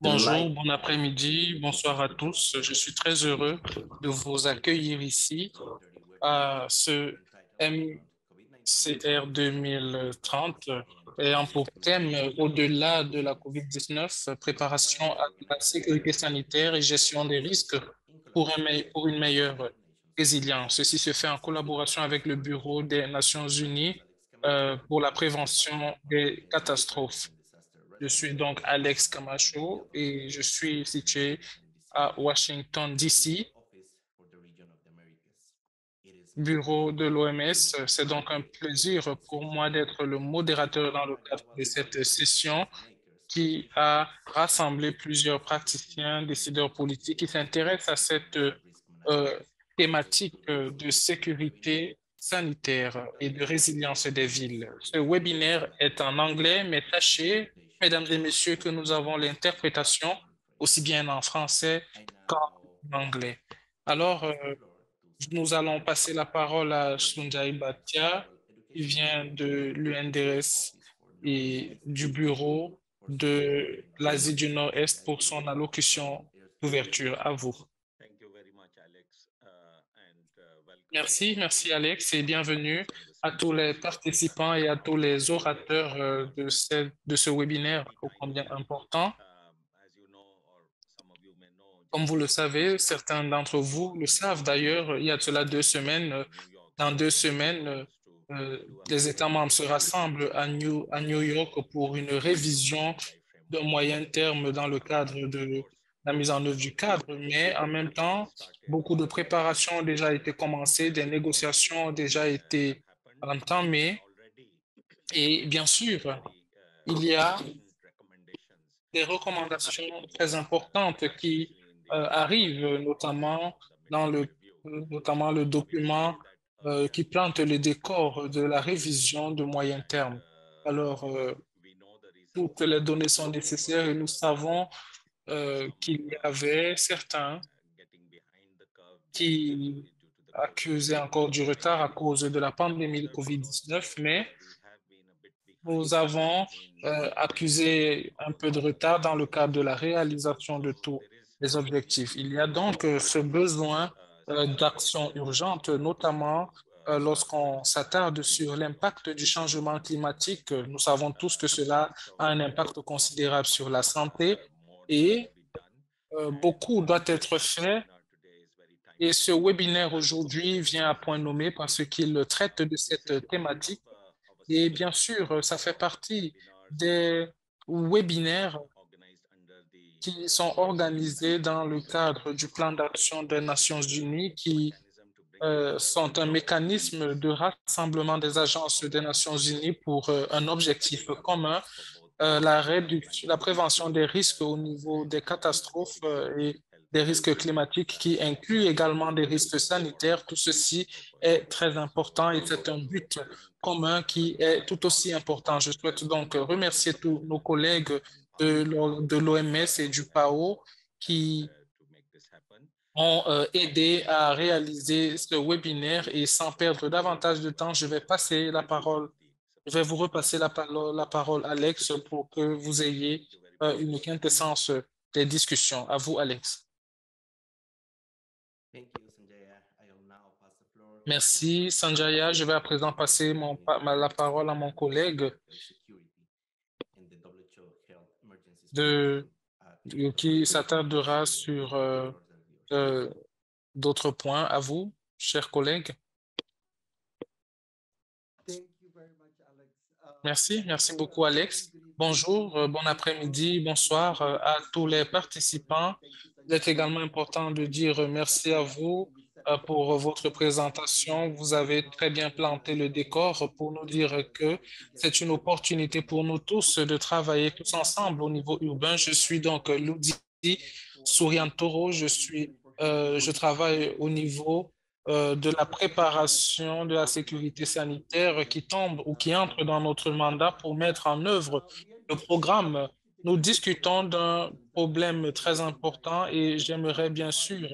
Bonjour, bon après-midi, bonsoir à tous. Je suis très heureux de vous accueillir ici à ce MCR 2030 ayant pour thème au-delà de la COVID-19, préparation à la sécurité sanitaire et gestion des risques pour une meilleure résilience. Ceci se fait en collaboration avec le Bureau des Nations Unies pour la prévention des catastrophes. Je suis donc Alex Camacho et je suis situé à Washington, D.C., bureau de l'OMS. C'est donc un plaisir pour moi d'être le modérateur dans le cadre de cette session qui a rassemblé plusieurs praticiens, décideurs politiques qui s'intéressent à cette thématique de sécurité sanitaire et de résilience des villes. Ce webinaire est en anglais, mais sachez, mesdames et messieurs, que nous avons l'interprétation aussi bien en français qu'en anglais. Alors, nous allons passer la parole à Sunjay Bhatia, qui vient de l'UNDRS et du bureau de l'Asie du Nord-Est pour son allocution d'ouverture. À vous. Thank you very much, Alex, and welcome Merci, merci Alex et to bienvenue this à tous les participants et à tous les orateurs de ce webinaire ô combien important. As you know, or some of you may know, Comme vous le savez, G20 certains d'entre vous le savent d'ailleurs, il y a de cela 2 semaines, New York dans deux City semaines, to do a les États meeting membres se rassemblent à New York pour une révision multi-annual de framework. moyen terme dans le cadre Of de course, la mise en œuvre some du of you cadre, may know mais en même discussions temps, have started beaucoup de préparations ont déjà été commencées, des négociations ont déjà have été happened entamées already. et bien There are sûr, very il y a important recommendations, des recommandations très importantes qui especially in the arrivent, document the dans midterm review. notamment le We will document see that earlier. qui plante le décor de la révision de moyen And terme. Alors, we know the recent toutes les données sont Supreme Court nécessaires et nous savons some qu'il y avait certains getting behind the curve qui due to the COVID. accusaient encore du retard à cause de la pandémie de However, COVID-19, mais we have been a bit nous behind avons in accusé un peu de retard dans le cadre de la réalisation de so tous there is les objectifs. Il y a donc ce urgent besoin d'action urgente, notamment lorsqu'on s'attarde sur l'impact du changement climatique. Nous savons tous que cela a un impact considérable sur la santé more needs to et be done. And beaucoup doit être this fait. webinar today is very Et timely ce webinaire aujourd'hui vient à point nommé parce qu'il traite de this is cette one of thématique. our Et series bien sûr, ça fait partie webinars des webinaires organized under the qui sont organisés dans le cadre du plan d'action des Nations Unies, qui mechanism to bring together sont un mécanisme de rassemblement des agences des Nations Unies pour un objectif commun, for both la climate prévention des risques au niveau des catastrophes et des risques climatiques qui inclut également des risques sanitaires. Tout ceci est très important et c'est un but commun qui est tout aussi important. Je souhaite donc remercier tous nos collègues de l'OMS et du PAO qui to make this happen. ont aidé à réaliser ce webinaire et sans perdre davantage de temps, je vais passer la parole, je vais vous repasser la parole, Alex, pour que vous ayez Thank you very much. une quintessence des discussions. À vous, Alex. Thank you, Sanjaya. I will now pass the floor to my Merci, colleague Sanjaya. Je vais à présent passer la parole à mon collègue Cyber Security in the WHO Health Emergency de, Supervision at qui WHO. s'attardera sur The floor is yours. euh, d'autres points. À vous, chers collègues. Thank you very much, Alex. Merci, merci beaucoup, Good morning, Alex. good evening, Bonjour, bon après-midi, bonsoir à tous les and participants. thank you, Il est Sanjaya, également important de for dire merci à setting up vous and setting the pour votre stage présentation. Vous avez très bien planté le décor pour nous dire que c'est une opportunité pour nous tous de travailler tous ensemble au niveau urbain. Je suis donc Ludi Souriantoro. Je travaille au niveau de la préparation de la sécurité sanitaire qui tombe ou qui entre dans notre mandat pour mettre en œuvre le programme. Nous discutons d'un problème très important et j'aimerais bien sûr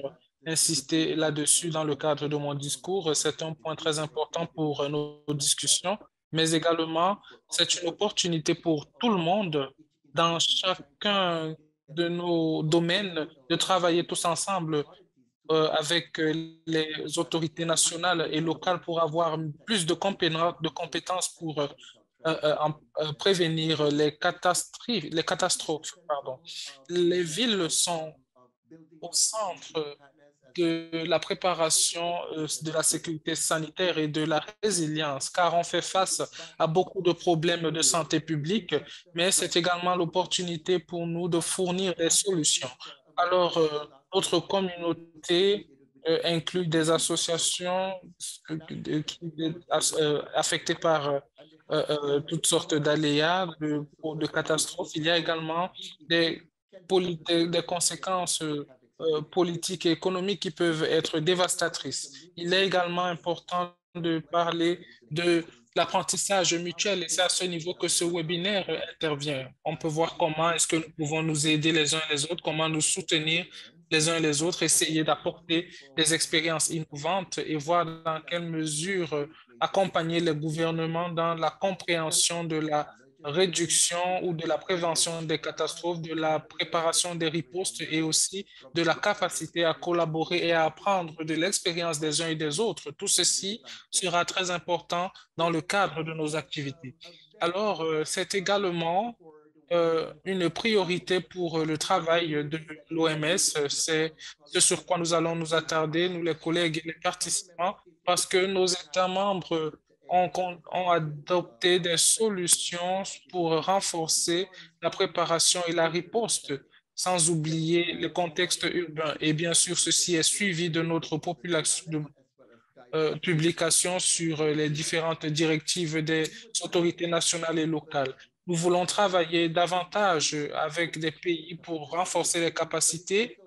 insister là-dessus dans le cadre de mon discours. C'est un point très important pour nos discussions, mais également c'est une opportunité pour tout le monde dans chacun de nos domaines, de travailler tous ensemble avec les autorités nationales et locales pour avoir plus de compétences pour prévenir les catastrophes, pardon. Les villes sont au centre de la préparation de la sécurité sanitaire et de la résilience, car on fait face à beaucoup de problèmes de santé publique, mais c'est également l'opportunité pour nous de fournir des solutions. Alors, notre communauté inclut des associations affectées par toutes sortes d'aléas, de catastrophes. Il y a également des conséquences politiques et économiques qui peuvent être dévastatrices. Il est également important de parler de l'apprentissage mutuel et c'est à ce niveau que ce webinaire intervient. On peut voir comment est-ce que nous pouvons nous aider les uns les autres, comment nous soutenir les uns les autres, essayer d'apporter des expériences innovantes et voir dans quelle mesure accompagner les gouvernements dans la compréhension de la réduction ou de la prévention des catastrophes, de la préparation des ripostes et aussi de la capacité à collaborer et à apprendre de l'expérience des uns et des autres. Tout ceci sera très important dans le cadre de nos activités. Alors, c'est également une priorité pour le travail de l'OMS. C'est ce sur quoi nous allons nous attarder, nous les collègues et les participants, parce que nos États membres ont adopté des solutions pour renforcer la préparation et la riposte, sans oublier le contexte urbain. Et bien sûr, ceci est suivi de notre population, publications sur les différentes directives des autorités nationales et locales. Nous voulons travailler davantage avec des pays pour renforcer les capacités,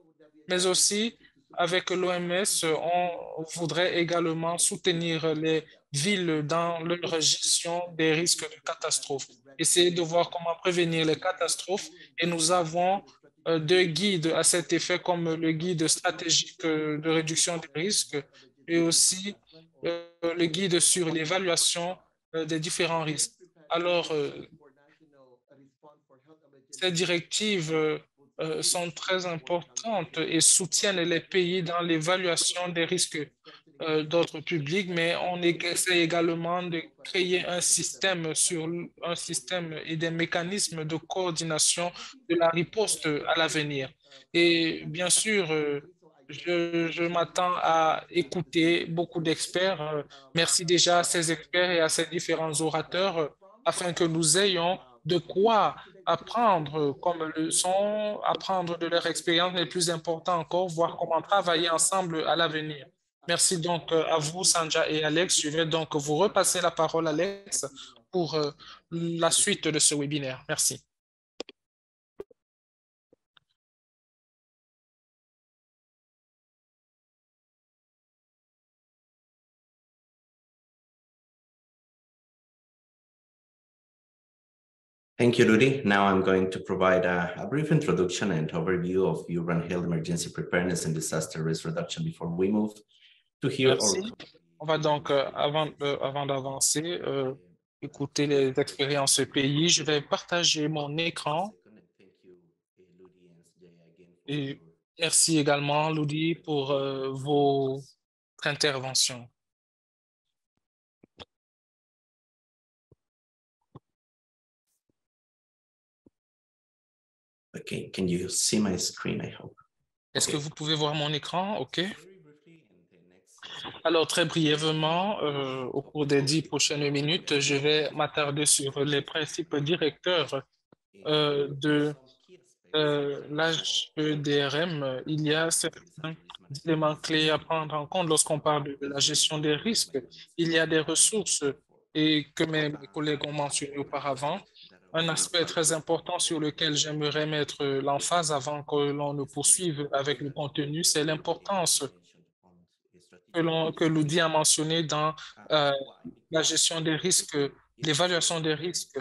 mais aussi avec l'OMS, on voudrait également soutenir les villes dans leur gestion des risques de catastrophes. Essayer de voir comment prévenir les catastrophes et nous avons deux guides à cet effet comme le guide stratégique de réduction des risques et aussi le guide sur l'évaluation des différents risques. Alors, ces directives sont très importantes et soutiennent les pays dans l'évaluation des risques d'ordre public, mais on essaie également de créer un système et des mécanismes de coordination de la riposte à l'avenir. Et bien sûr, je m'attends à écouter beaucoup d'experts. Merci déjà à ces experts et à ces différents orateurs afin que nous ayons de quoi apprendre comme leçon, apprendre de leur expérience, mais le plus important encore, voir comment travailler ensemble à l'avenir. Merci donc à vous, Sandra et Alex. Je vais donc vous repasser la parole, Alex, pour la suite de ce webinaire. Merci. Thank you, Rudy. Now I'm going to provide a brief introduction and overview of urban health emergency preparedness and disaster risk reduction before we move to hear Merci. On va donc, avant d'avancer, écouter les expériences pays. Je vais partager mon écran. Et merci également, Ludi, pour vos interventions. Okay, can you see my screen, I hope? Est-ce que vous pouvez voir mon écran? OK. Alors, très brièvement, au cours des 10 prochaines minutes, je vais m'attarder sur les principes directeurs de l'HEDRM. Il y a certains éléments clés à prendre en compte lorsqu'on parle de la gestion des risques. Il y a des ressources et que mes collègues ont mentionné auparavant. Un aspect très important sur lequel j'aimerais mettre l'emphase avant que l'on ne poursuive avec le contenu, c'est l'importance que Ludi a mentionné dans la gestion des risques, l'évaluation des risques.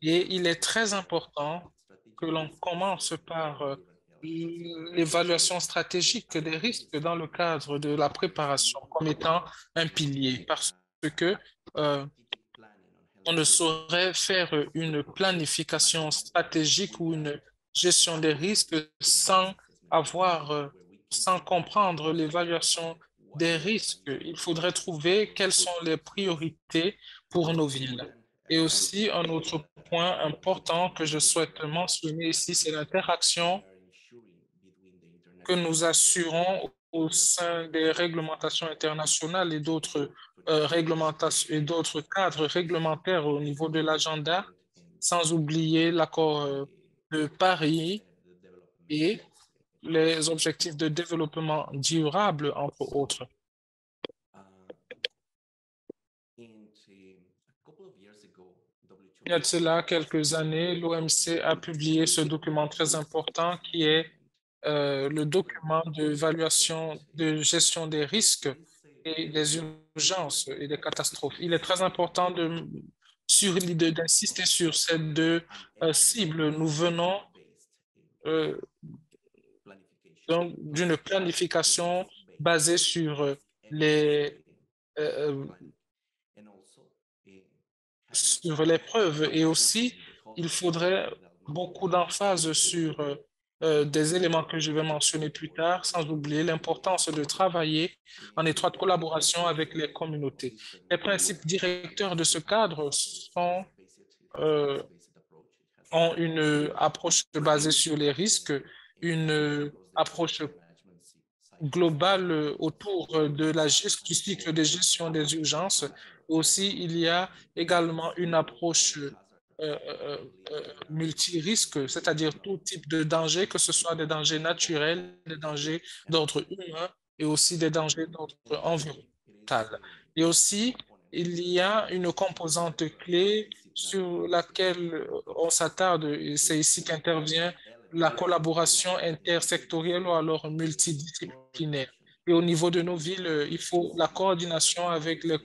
Et il est très important que l'on commence par l'évaluation stratégique des risques dans le cadre de la préparation comme étant un pilier parce que on ne saurait faire une planification stratégique ou une gestion des risques sans comprendre l'évaluation des risques. Il faudrait trouver quelles sont les priorités pour nos villes. Et aussi, un autre point important que je souhaite mentionner ici, c'est l'interaction que nous assurons au sein des réglementations internationales et d'autres réglementations et d'autres cadres réglementaires au niveau de l'agenda, sans oublier l'accord de Paris et les objectifs de développement durable, entre autres. Il y a de cela quelques années, l'OMC a publié ce document très important qui est le document d'évaluation de gestion des risques et des urgences et des catastrophes. Il est très important d'insister sur ces deux cibles. Nous venons donc d'une planification basée euh, sur les preuves et aussi il faudrait beaucoup d'emphase sur des éléments que je vais mentionner plus tard, sans oublier l'importance de travailler en étroite collaboration avec les communautés. Les principes directeurs de ce cadre euh, ont une approche basée sur les risques, une approche globale autour de du cycle de gestion des urgences. Aussi, il y a également une approche multirisque, c'est-à-dire tout type de danger, que ce soit des dangers naturels, des dangers d'ordre humain et aussi des dangers d'ordre environnemental. Et aussi, il y a une composante clé sur laquelle on s'attarde, et c'est ici qu'intervient la collaboration intersectorielle ou alors multidisciplinaire. Et au niveau de nos villes, il faut la coordination avec les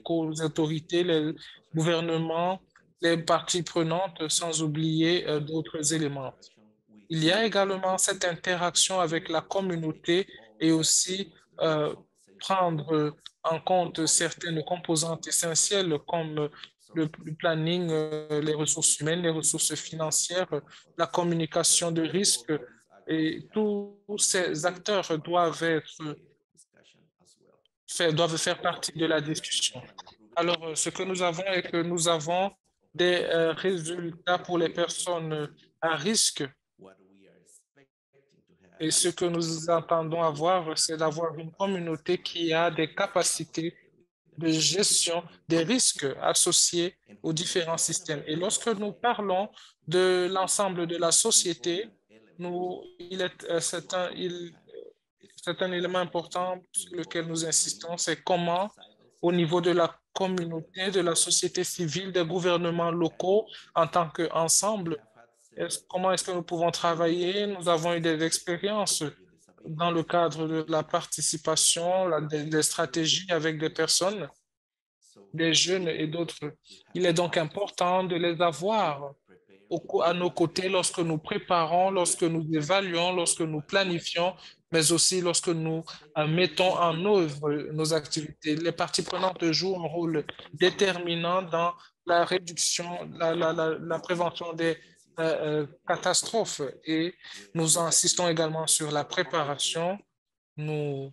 autorités, les gouvernements, les parties prenantes, sans oublier d'autres éléments. Il y a également cette interaction avec la communauté et aussi prendre en compte certaines composantes essentielles comme le planning, les ressources humaines, les ressources financières, la communication de risque et tous ces acteurs doivent faire partie de la discussion. Alors, ce que nous avons est que nous avons des résultats pour les personnes à risque. Et ce que nous entendons avoir, c'est d'avoir une communauté qui a des capacités de gestion des risques associés aux différents systèmes. Et lorsque nous parlons de l'ensemble de la société, c'est un élément important sur lequel nous insistons, c'est comment, au niveau de la communauté, de la société civile, des gouvernements locaux, en tant qu'ensemble, comment est-ce que nous pouvons travailler? Nous avons eu des expériences dans le cadre de la participation, des stratégies avec des personnes, des jeunes et d'autres. Il est donc important de les avoir à nos côtés lorsque nous préparons, lorsque nous évaluons, lorsque nous planifions, mais aussi lorsque nous mettons en œuvre nos activités. Les parties prenantes jouent un rôle déterminant dans la réduction, la prévention des catastrophes et nous insistons également sur la préparation. Nous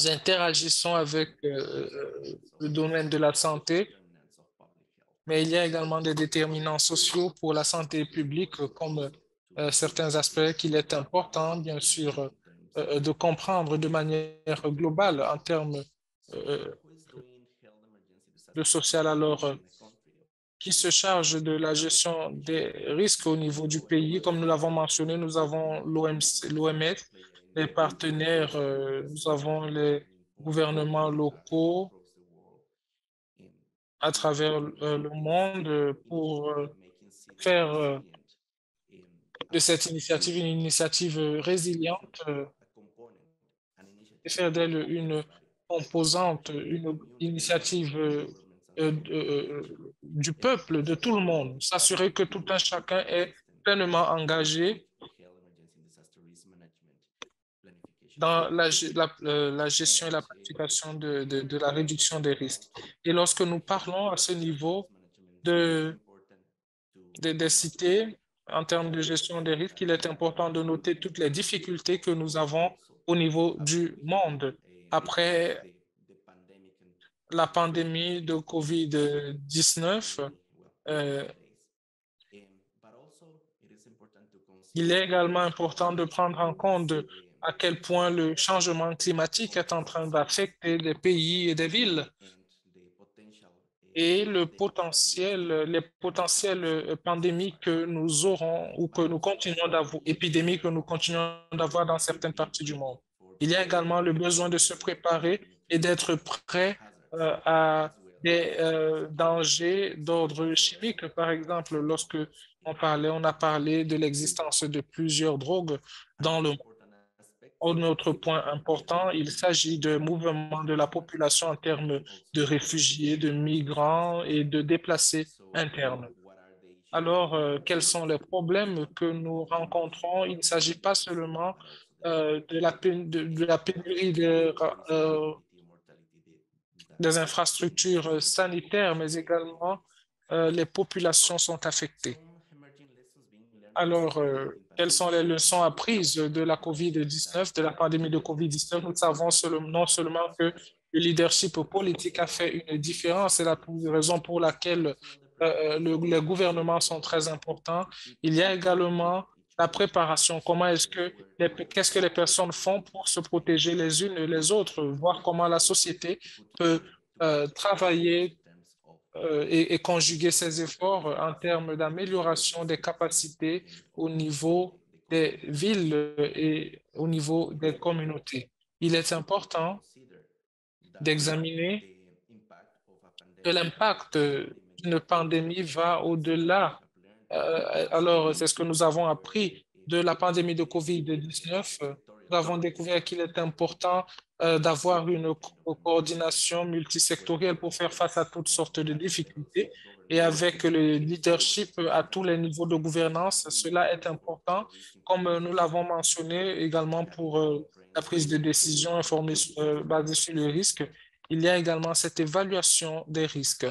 interagissons avec le domaine de la santé, mais il y a également des déterminants sociaux pour la santé publique, comme certains aspects qu'il est important, bien sûr, de comprendre de manière globale en termes euh, de social. Alors, qui se charge de la gestion des risques au niveau du pays? Comme nous l'avons mentionné, nous avons l'OMS, les partenaires, nous avons les gouvernements locaux à travers le monde pour faire de cette initiative une initiative résiliente et faire d'elle une composante, une initiative du peuple, de tout le monde, s'assurer que tout un chacun est pleinement engagé dans la gestion et la planification de la réduction des risques. Et lorsque nous parlons à ce niveau des cités, en termes de gestion des risques, il est important de noter toutes les difficultés que nous avons au niveau du monde après la pandémie de COVID-19. euh, il est également important de prendre en compte à quel point le changement climatique est en train d'affecter des pays et des villes et les potentielles pandémies que nous aurons ou que nous continuons d'avoir, épidémies que nous continuons d'avoir dans certaines parties du monde. Il y a également le besoin de se préparer et d'être prêt à des dangers d'ordre chimique. Par exemple, lorsque on a parlé de l'existence de plusieurs drogues dans le monde. Un autre point important, il s'agit de mouvement de la population en termes de réfugiés, de migrants et de déplacés internes. Alors, quels sont les problèmes que nous rencontrons? Il ne s'agit pas seulement de la pénurie des infrastructures sanitaires, mais également les populations sont affectées. Alors, quelles sont les leçons apprises de la COVID-19, de la pandémie de COVID-19? Nous savons non seulement que le leadership politique a fait une différence, c'est la raison pour laquelle les gouvernements sont très importants. Il y a également la préparation. Qu'est-ce que les personnes font pour se protéger les unes et les autres, voir comment la société peut travailler et conjuguer ses efforts en termes d'amélioration des capacités au niveau des villes et au niveau des communautés. Il est important d'examiner que l'impact d'une pandémie va au-delà. Alors, c'est ce que nous avons appris de la pandémie de COVID-19. Nous avons découvert qu'il est important d'avoir une coordination multisectorielle pour faire face à toutes sortes de difficultés. Et avec le leadership à tous les niveaux de gouvernance, cela est important, comme nous l'avons mentionné également pour la prise de décision informée basée sur le risque. Il y a également cette évaluation des risques.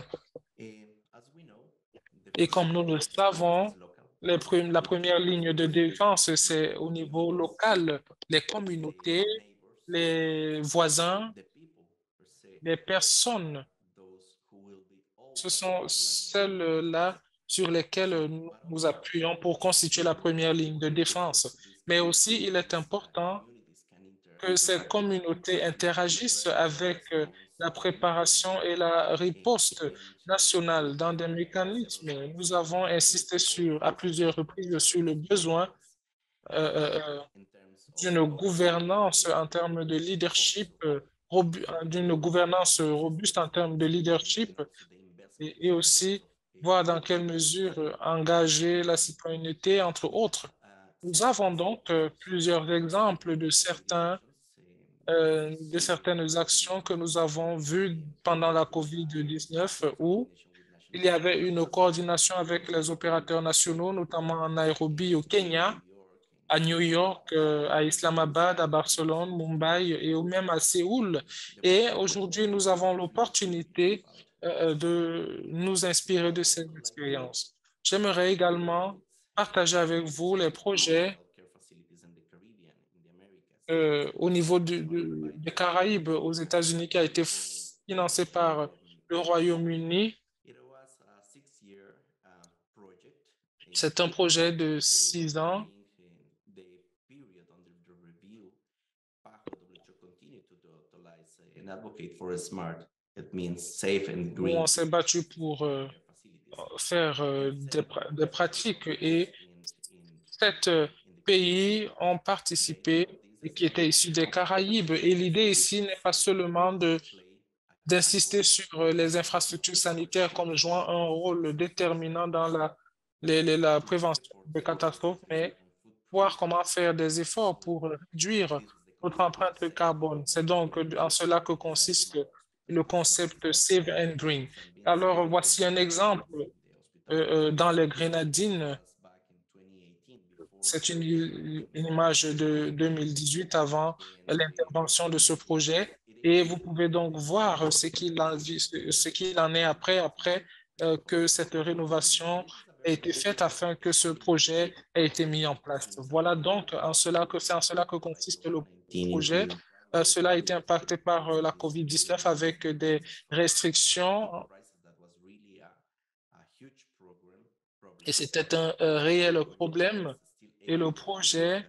Et comme nous le savons, la première ligne de défense, c'est au niveau local, les communautés, les voisins, les personnes. Ce sont celles-là sur lesquelles nous nous appuyons pour constituer la première ligne de défense. Mais aussi, il est important que ces communautés interagissent avec la préparation et la riposte nationale dans des mécanismes. Nous avons insisté à plusieurs reprises sur le besoin euh, euh, d'une gouvernance en termes de leadership, d'une gouvernance robuste en termes de leadership et aussi voir dans quelle mesure engager la citoyenneté, entre autres. Nous avons donc plusieurs exemples de certaines actions que nous avons vues pendant la COVID-19 où il y avait une coordination avec les opérateurs nationaux, notamment en Nairobi, au Kenya, à New York, à Islamabad, à Barcelone, Mumbai et même à Séoul. Et aujourd'hui, nous avons l'opportunité de nous inspirer de ces expériences. J'aimerais également partager avec vous les projets au niveau des Caraïbes aux États-Unis qui a été financé par le Royaume-Uni. C'est un projet de 6 ans où on s'est battu pour faire des pratiques et 7 pays ont participé et qui étaient issus des Caraïbes. Et l'idée ici n'est pas seulement d'insister sur les infrastructures sanitaires comme jouant un rôle déterminant dans la prévention des catastrophes, mais voir comment faire des efforts pour réduire notre empreinte carbone. C'est donc en cela que consiste le concept Save and Green. Alors, voici un exemple dans les Grenadines. C'est une image de 2018 avant l'intervention de ce projet. Et vous pouvez donc voir ce qu'il en est après que cette rénovation a été faite afin que ce projet ait été mis en place. Voilà donc c'est en cela que consiste le projet. Cela a été impacté par la COVID-19 avec des restrictions et c'était un réel problème et le projet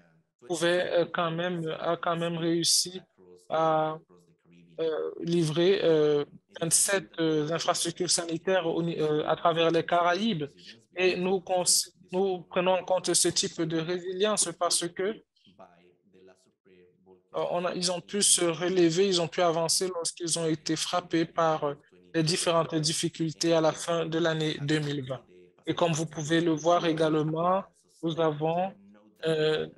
a quand même réussi à livrer 27 infrastructures sanitaires à travers les Caraïbes. Et nous prenons en compte ce type de résilience parce que ils ont pu se relever, ils ont pu avancer lorsqu'ils ont été frappés par les différentes difficultés à la fin de l'année 2020. Et comme vous pouvez le voir également, nous avons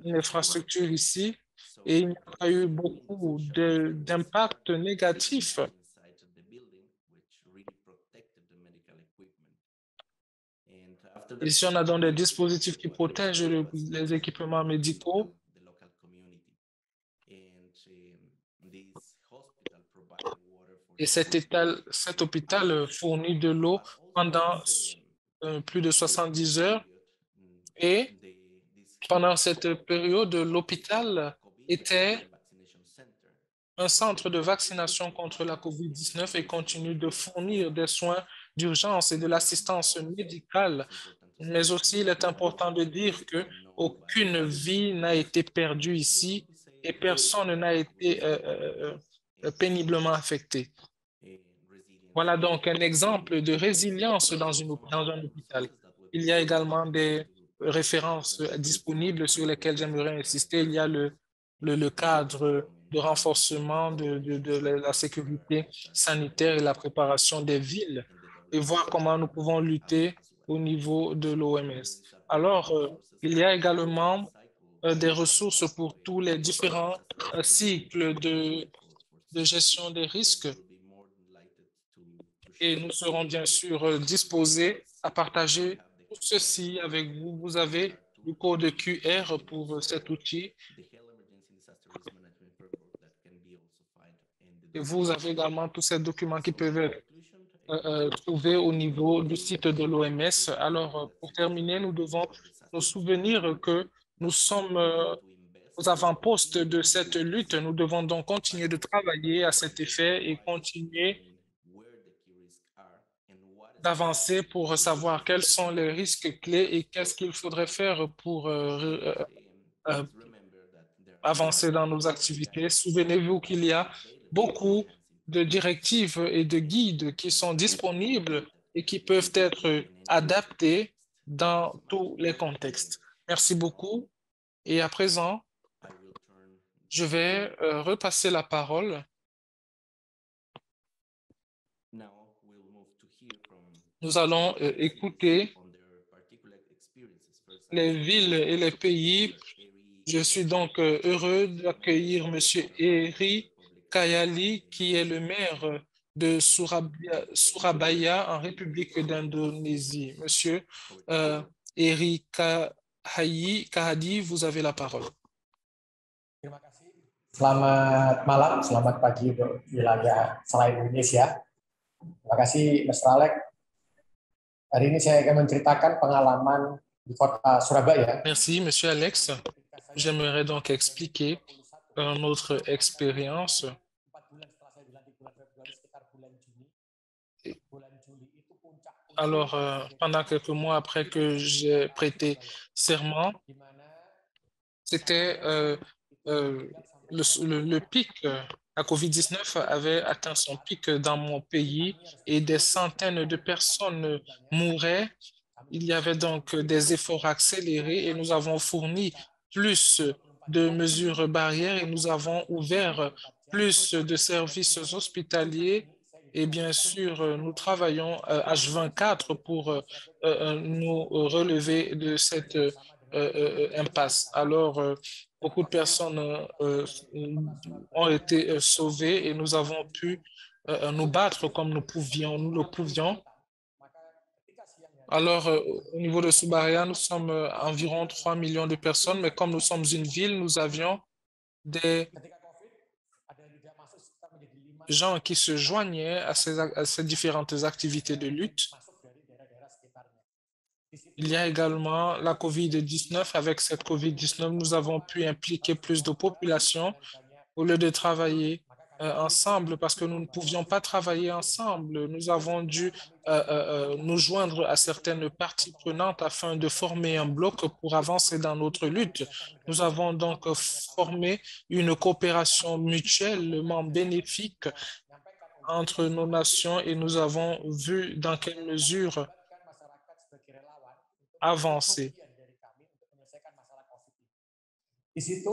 une infrastructure ici et il n'y a pas eu beaucoup d'impact négatif. Ici, on a donc des dispositifs qui protègent les équipements médicaux. Et cet hôpital fournit de l'eau pendant plus de 70 heures. Et pendant cette période, l'hôpital était un centre de vaccination contre la COVID-19 et continue de fournir des soins d'urgence et de l'assistance médicale. Mais aussi, il est important de dire que aucune vie n'a été perdue ici et personne n'a été péniblement affecté. Voilà donc un exemple de résilience dans un hôpital. Il y a également des références disponibles sur lesquelles j'aimerais insister. Il y a le cadre de renforcement de la sécurité sanitaire et la préparation des villes et voir comment nous pouvons lutter au niveau de l'OMS. Alors, il y a également des ressources pour tous les différents cycles de gestion des risques et nous serons bien sûr disposés à partager tout ceci avec vous. Vous avez le code QR pour cet outil et vous avez également tous ces documents qui peuvent être trouvés au niveau du site de l'OMS. Alors, pour terminer, nous devons nous souvenir que nous sommes aux avant-postes de cette lutte. Nous devons donc continuer de travailler à cet effet et continuer d'avancer pour savoir quels sont les risques clés et qu'est-ce qu'il faudrait faire pour euh, avancer dans nos activités. Souvenez-vous qu'il y a beaucoup de directives et de guides qui sont disponibles et qui peuvent être adaptés dans tous les contextes. Merci beaucoup. Et à présent, je vais repasser la parole. Nous allons écouter les villes et les pays. Je suis donc heureux d'accueillir M. Eri Kayali, qui est le maire de Surabaya en République d'Indonésie. Monsieur Eri Kahadi, vous avez la parole. Terima kasih. Selamat malam, selamat pagi untuk wilayah selain Indonesia. Terima kasih, Mr. Alex. Hari ini saya akan menceritakan pengalaman di kota Surabaya. Merci, Monsieur Alex. J'aimerais donc expliquer notre expérience. Alors, pendant quelques mois après que j'ai prêté serment, c'était le pic. La COVID-19 avait atteint son pic dans mon pays et des centaines de personnes mouraient. Il y avait donc des efforts accélérés et nous avons fourni plus de mesures barrières et nous avons ouvert plus de services hospitaliers. Et bien sûr, nous travaillons H24 pour nous relever de cette impasse. Alors, beaucoup de personnes ont été sauvées et nous avons pu nous battre comme nous le pouvions. Alors, au niveau de Surabaya, nous sommes environ 3 millions de personnes, mais comme nous sommes une ville, nous avions des gens qui se joignaient à ces différentes activités de lutte. Il y a également la COVID-19. Avec cette COVID-19, nous avons pu impliquer plus de population au lieu de travailler ensemble parce que nous ne pouvions pas travailler ensemble. Nous avons dû nous joindre à certaines parties prenantes afin de former un bloc pour avancer dans notre lutte. Nous avons donc formé une coopération mutuellement bénéfique entre nos nations et nous avons vu dans quelle mesure avancer. Di situ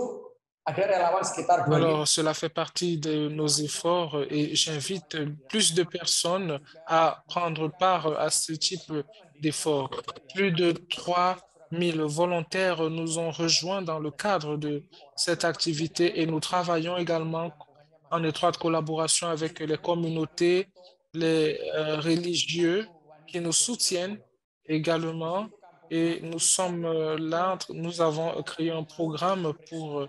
ada relawan sekitar 2.000. Alors, cela fait partie de nos efforts et j'invite plus de personnes à prendre part à ce type d'efforts. Plus de 3 000 volontaires nous ont rejoints dans le cadre de cette activité et nous travaillons également en étroite collaboration avec les communautés, les religieux qui nous soutiennent également. Et nous sommes là, nous avons créé un programme pour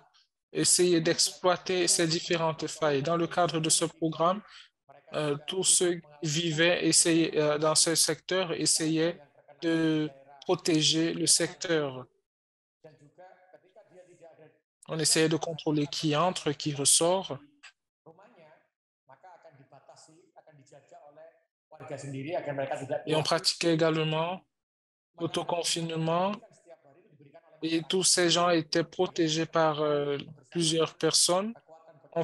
essayer d'exploiter ces différentes failles. Dans le cadre de ce programme, tous ceux qui vivaient dans ce secteur essayaient de protéger le secteur. On essayait de contrôler qui entre, qui ressort. Et on pratiquait également l'autoconfinement et tous ces gens étaient protégés par plusieurs personnes. On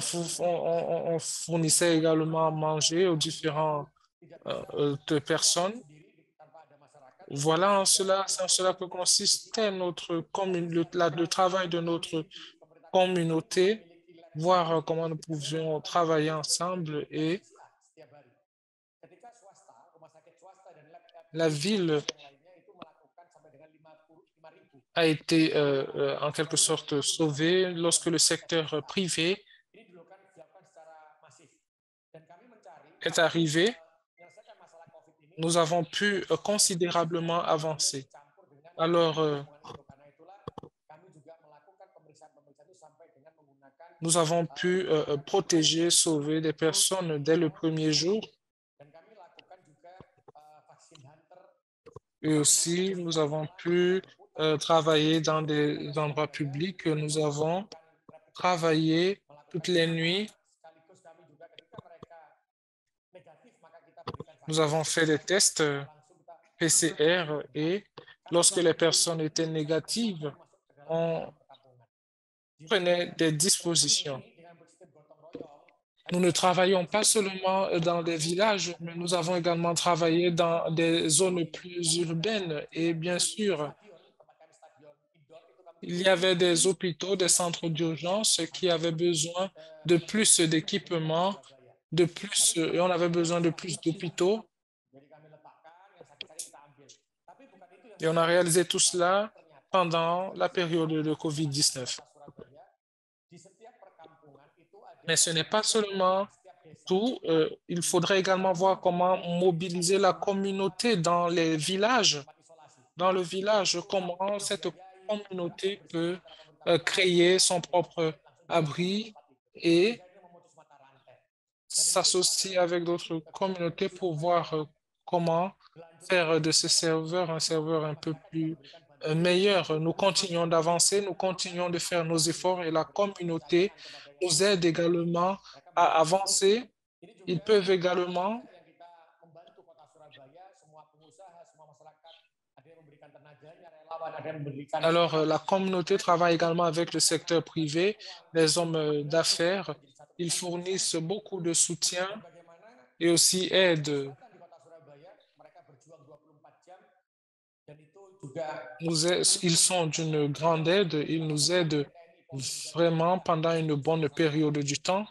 fournissait également à manger aux différentes personnes. Voilà c'est en cela que consistait le travail de notre communauté, voir comment nous pouvions travailler ensemble et la ville a été en quelque sorte sauvée lorsque le secteur privé est arrivé. Nous avons pu considérablement avancer. Alors, nous avons pu protéger, sauver des personnes dès le premier jour. Et aussi, nous avons pu travailler dans des endroits publics. Nous avons travaillé toutes les nuits. Nous avons fait des tests PCR et lorsque les personnes étaient négatives, on prenait des dispositions. Nous ne travaillons pas seulement dans des villages, mais nous avons également travaillé dans des zones plus urbaines. Et bien sûr, il y avait des hôpitaux, des centres d'urgence qui avaient besoin de plus d'équipements, et on avait besoin de plus d'hôpitaux. Et on a réalisé tout cela pendant la période de COVID-19. Mais ce n'est pas seulement tout. Il faudrait également voir comment mobiliser la communauté dans les villages. Dans le village, comment cette communauté peut créer son propre abri et s'associer avec d'autres communautés pour voir comment faire de ce serveur un serveur un peu plus meilleur. Nous continuons d'avancer, nous continuons de faire nos efforts et la communauté nous aide également à avancer. Ils peuvent également Alors, la communauté travaille également avec le secteur privé, les hommes d'affaires. Ils fournissent beaucoup de soutien et aussi aident. Ils sont d'une grande aide. Ils nous aident vraiment pendant une bonne période du temps.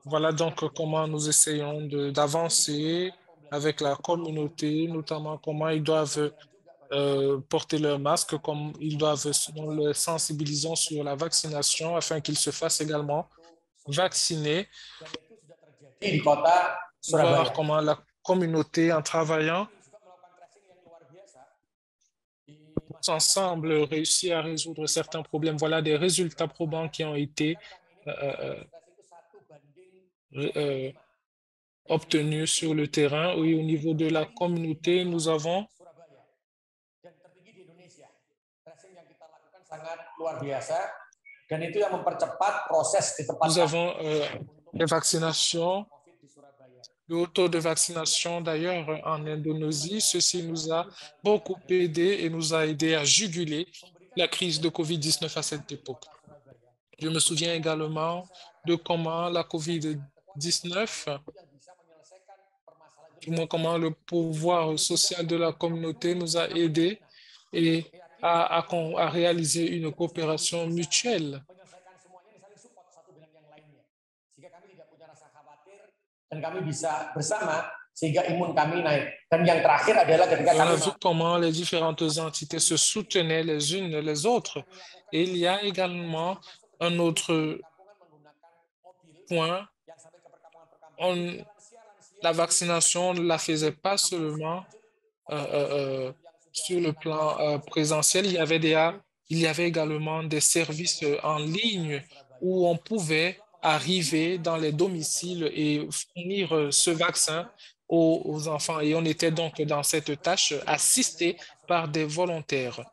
Voilà donc comment nous essayons d'avancer avec la communauté, notamment comment ils doivent porter leur masque, comme ils doivent, nous les sensibilisons sur la vaccination afin qu'ils se fassent également vacciner. Voir comment la communauté, en travaillant ensemble, réussit à résoudre certains problèmes. Voilà des résultats probants qui ont été obtenus sur le terrain et au niveau de la communauté, nous avons dan tertinggi di Indonesia. Tracing yang kita lakukan sangat luar biasa dan itu yang mempercepat proses di tempat nous avons les vaccinations, le haut taux de vaccination d'ailleurs en Indonésie. Ceci nous a beaucoup aidé et nous a aidé à juguler la crise de COVID-19 à cette époque. Je me souviens également de comment la COVID-19, du moins comment le pouvoir social de la communauté nous a aidés et à réaliser une coopération mutuelle. menyelesaikan semuanya ini saling support satu dengan yang lainnya. Sehingga kami tidak punya rasa khawatir dan kami bisa bersama sehingga imun kami naik. Dan yang terakhir adalah ketika On a kami vu comment les différentes entités se soutenaient les unes les autres. Et il y a également un autre point. La vaccination ne la faisait pas seulement sur le plan présentiel. Il y avait également des services en ligne où on pouvait arriver dans les domiciles et fournir ce vaccin aux enfants. Et on était donc dans cette tâche assistée par des volontaires.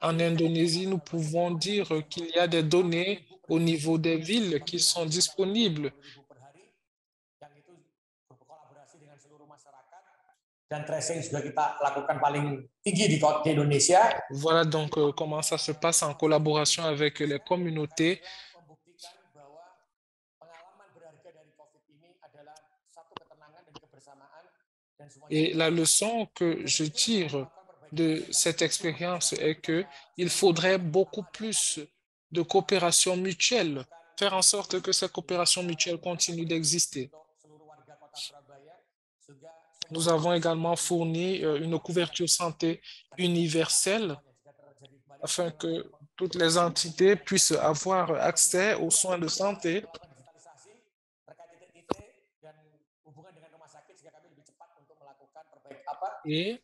En Indonésie, nous pouvons dire qu'il y a des données au niveau des villes qui sont disponibles. Dan tracing sudah kita lakukan paling tinggi di Indonesia. Voilà donc comment ça se passe en collaboration avec les communautés. Et la leçon que je tire de cette expérience est qu'il faudrait beaucoup plus de coopération mutuelle, faire en sorte que cette coopération mutuelle continue d'exister. Nous avons également fourni une couverture santé universelle afin que toutes les entités puissent avoir accès aux soins de santé. Et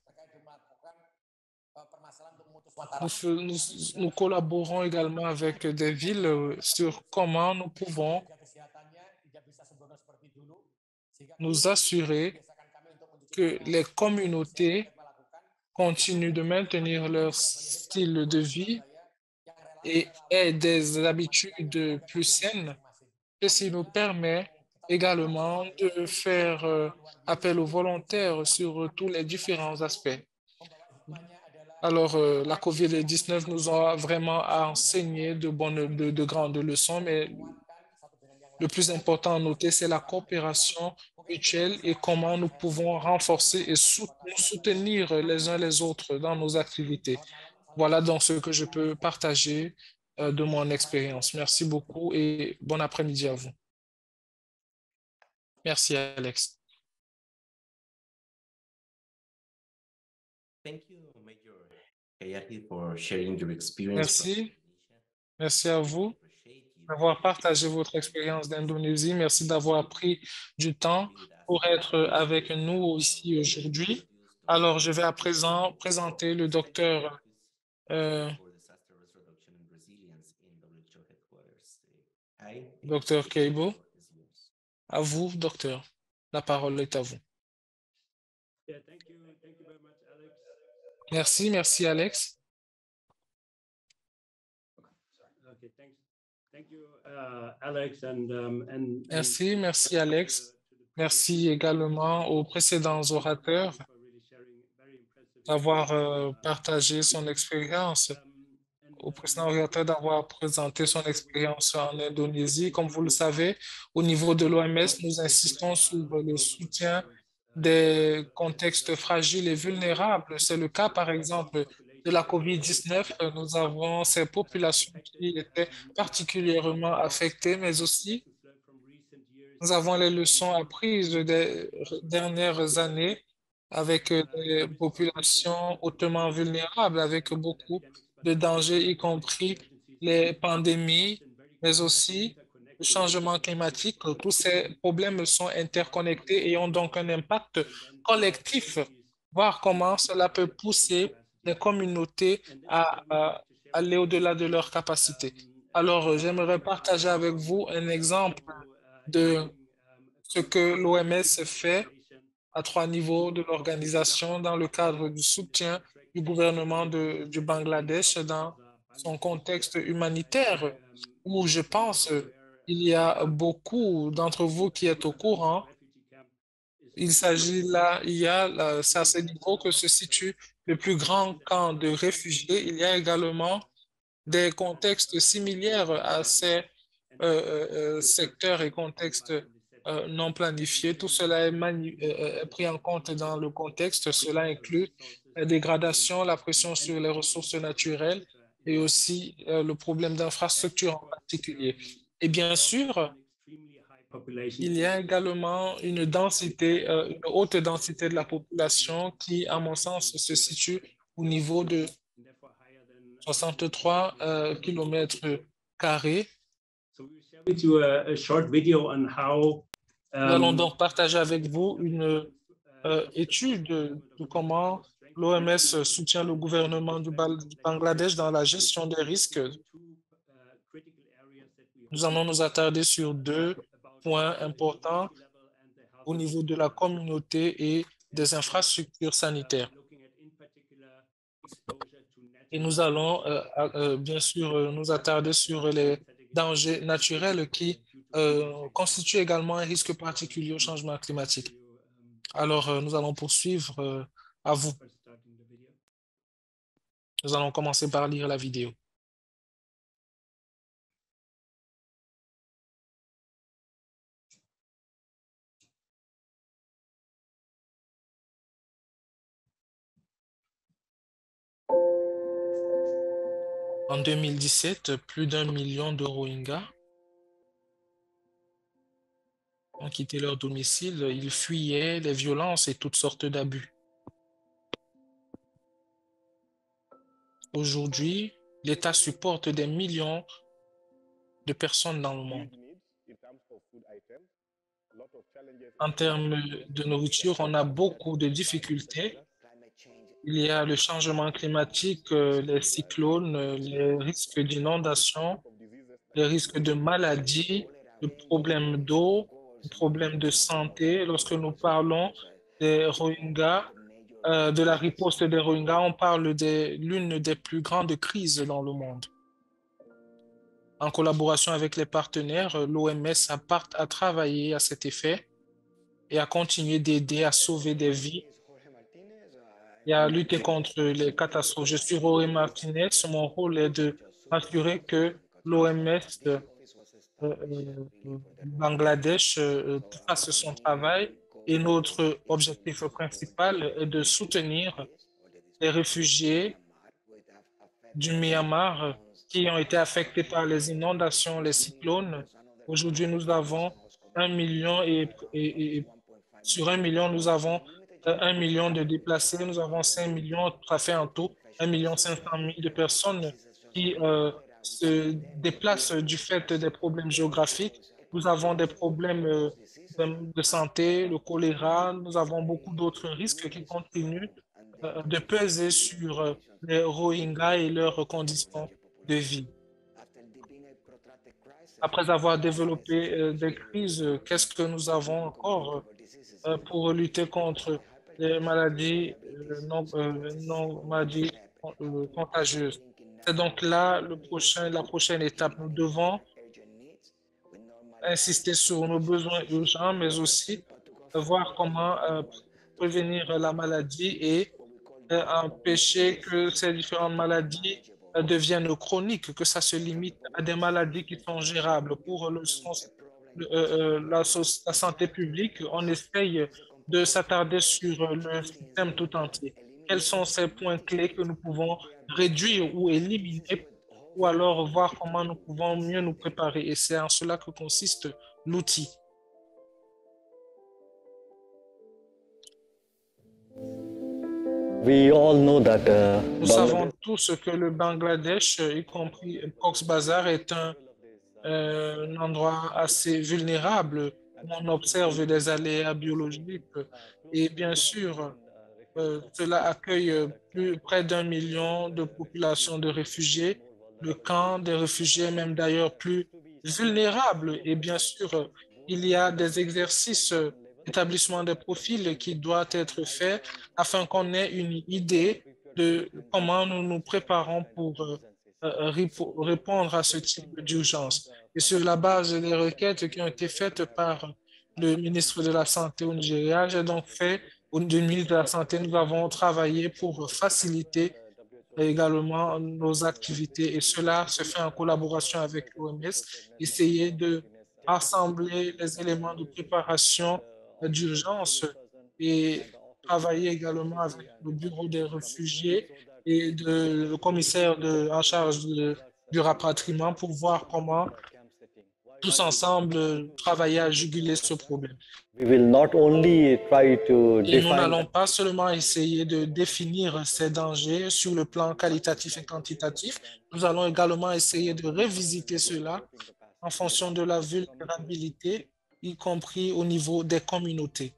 nous collaborons également avec des villes sur comment nous pouvons nous assurer que les communautés continuent de maintenir leur style de vie et aient des habitudes plus saines. Ceci nous permet également de faire appel aux volontaires sur tous les différents aspects. Alors, la COVID-19 nous a vraiment enseigné de grandes leçons, mais le plus important à noter, c'est la coopération mutuelle et comment nous pouvons renforcer et soutenir les uns les autres dans nos activités. Voilà donc ce que je peux partager de mon expérience. Merci beaucoup et bon après-midi à vous. Merci, Alex. Merci. Merci à vous d'avoir partagé votre expérience d'Indonésie. Merci d'avoir pris du temps pour être avec nous ici aujourd'hui. Alors, je vais à présent présenter le docteur Dr. Keibo. À vous, docteur. La parole est à vous. Merci, merci, Alex. Merci, merci, Alex. Merci également aux précédents orateurs d'avoir partagé son expérience, au précédent orateur d'avoir présenté son expérience en Indonésie. Comme vous le savez, au niveau de l'OMS, nous insistons sur le soutien des contextes fragiles et vulnérables. C'est le cas, par exemple, de la COVID-19. Nous avons ces populations qui étaient particulièrement affectées, mais aussi nous avons les leçons apprises des dernières années avec des populations hautement vulnérables, avec beaucoup de dangers, y compris les pandémies, mais aussi le changement climatique. Tous ces problèmes sont interconnectés et ont donc un impact collectif, voir comment cela peut pousser les communautés à aller au-delà de leurs capacités. Alors, j'aimerais partager avec vous un exemple de ce que l'OMS fait à 3 niveaux de l'organisation dans le cadre du soutien du gouvernement du Bangladesh dans son contexte humanitaire, où je pense il y a beaucoup d'entre vous qui êtes au courant. Il s'agit là, il y a, c'est à ce niveau que se situe le plus grand camp de réfugiés. Il y a également des contextes similaires à ces secteurs et contextes non planifiés. Tout cela est pris en compte dans le contexte. Cela inclut la dégradation, la pression sur les ressources naturelles et aussi le problème d'infrastructure en particulier. Et bien sûr, il y a également une haute densité de la population qui, à mon sens, se situe au niveau de 63 kilomètres carrés. Nous allons donc partager avec vous une étude de comment l'OMS soutient le gouvernement du Bangladesh dans la gestion des risques. Nous allons nous attarder sur 2 points importants au niveau de la communauté et des infrastructures sanitaires. Et nous allons bien sûr nous attarder sur les dangers naturels qui constituent également un risque particulier au changement climatique. Alors, nous allons poursuivre à vous. Nous allons commencer par lire la vidéo. En 2017, plus d'1 million de Rohingyas ont quitté leur domicile. Ils fuyaient les violences et toutes sortes d'abus. Aujourd'hui, l'État supporte des millions de personnes dans le monde. En termes de nourriture, on a beaucoup de difficultés. Il y a le changement climatique, les cyclones, les risques d'inondation, les risques de maladies, le problème d'eau, le problème de santé. Lorsque nous parlons des Rohingyas, de la riposte des Rohingyas, on parle de l'une des plus grandes crises dans le monde. En collaboration avec les partenaires, l'OMS a travaillé à cet effet et a continué d'aider à sauver des vies et à lutter contre les catastrophes. Je suis Rory Martinez. Mon rôle est de m'assurer que l'OMS Bangladesh fasse son travail et notre objectif principal est de soutenir les réfugiés du Myanmar qui ont été affectés par les inondations, les cyclones. Aujourd'hui, nous avons 1 million et sur 1 million, nous avons 1 million de déplacés, nous avons 5 millions, ça fait en tout 1,5 million de personnes qui se déplacent du fait des problèmes géographiques. Nous avons des problèmes de santé, le choléra, nous avons beaucoup d'autres risques qui continuent de peser sur les Rohingyas et leurs conditions de vie. Après avoir développé des crises, qu'est-ce que nous avons encore pour lutter contre les maladies non maladies contagieuses? C'est donc là la prochaine étape. Nous devons insister sur nos besoins urgents, mais aussi voir comment prévenir la maladie et empêcher que ces différentes maladies deviennent chroniques, que ça se limite à des maladies qui sont gérables. Pour la santé publique, on essaye de s'attarder sur le système tout entier. Quels sont ces points clés que nous pouvons réduire ou éliminer, ou alors voir comment nous pouvons mieux nous préparer. Et c'est en cela que consiste l'outil. Nous savons tous que le Bangladesh, y compris Cox's Bazar, est un endroit assez vulnérable où on observe des aléas biologiques. Et bien sûr, cela accueille près d'1 million de populations de réfugiés. Le camp des réfugiés est même d'ailleurs plus vulnérable. Et bien sûr, il y a des exercices d'établissement des profils qui doivent être faits afin qu'on ait une idée de comment nous nous préparons pour répondre à ce type d'urgence. Et sur la base des requêtes qui ont été faites par le ministre de la Santé au Nigeria, j'ai donc fait, au ministre de la Santé, nous avons travaillé pour faciliter également nos activités et cela se fait en collaboration avec l'OMS, essayer de rassembler les éléments de préparation d'urgence et travailler également avec le Bureau des réfugiés et le commissaire en charge du rapatriement pour voir comment tous ensemble travailler à juguler ce problème. We will not only try to Et nous define n'allons pas seulement essayer de définir ces dangers sur le plan qualitatif et quantitatif, nous allons également essayer de revisiter cela en fonction de la vulnérabilité, y compris au niveau des communautés.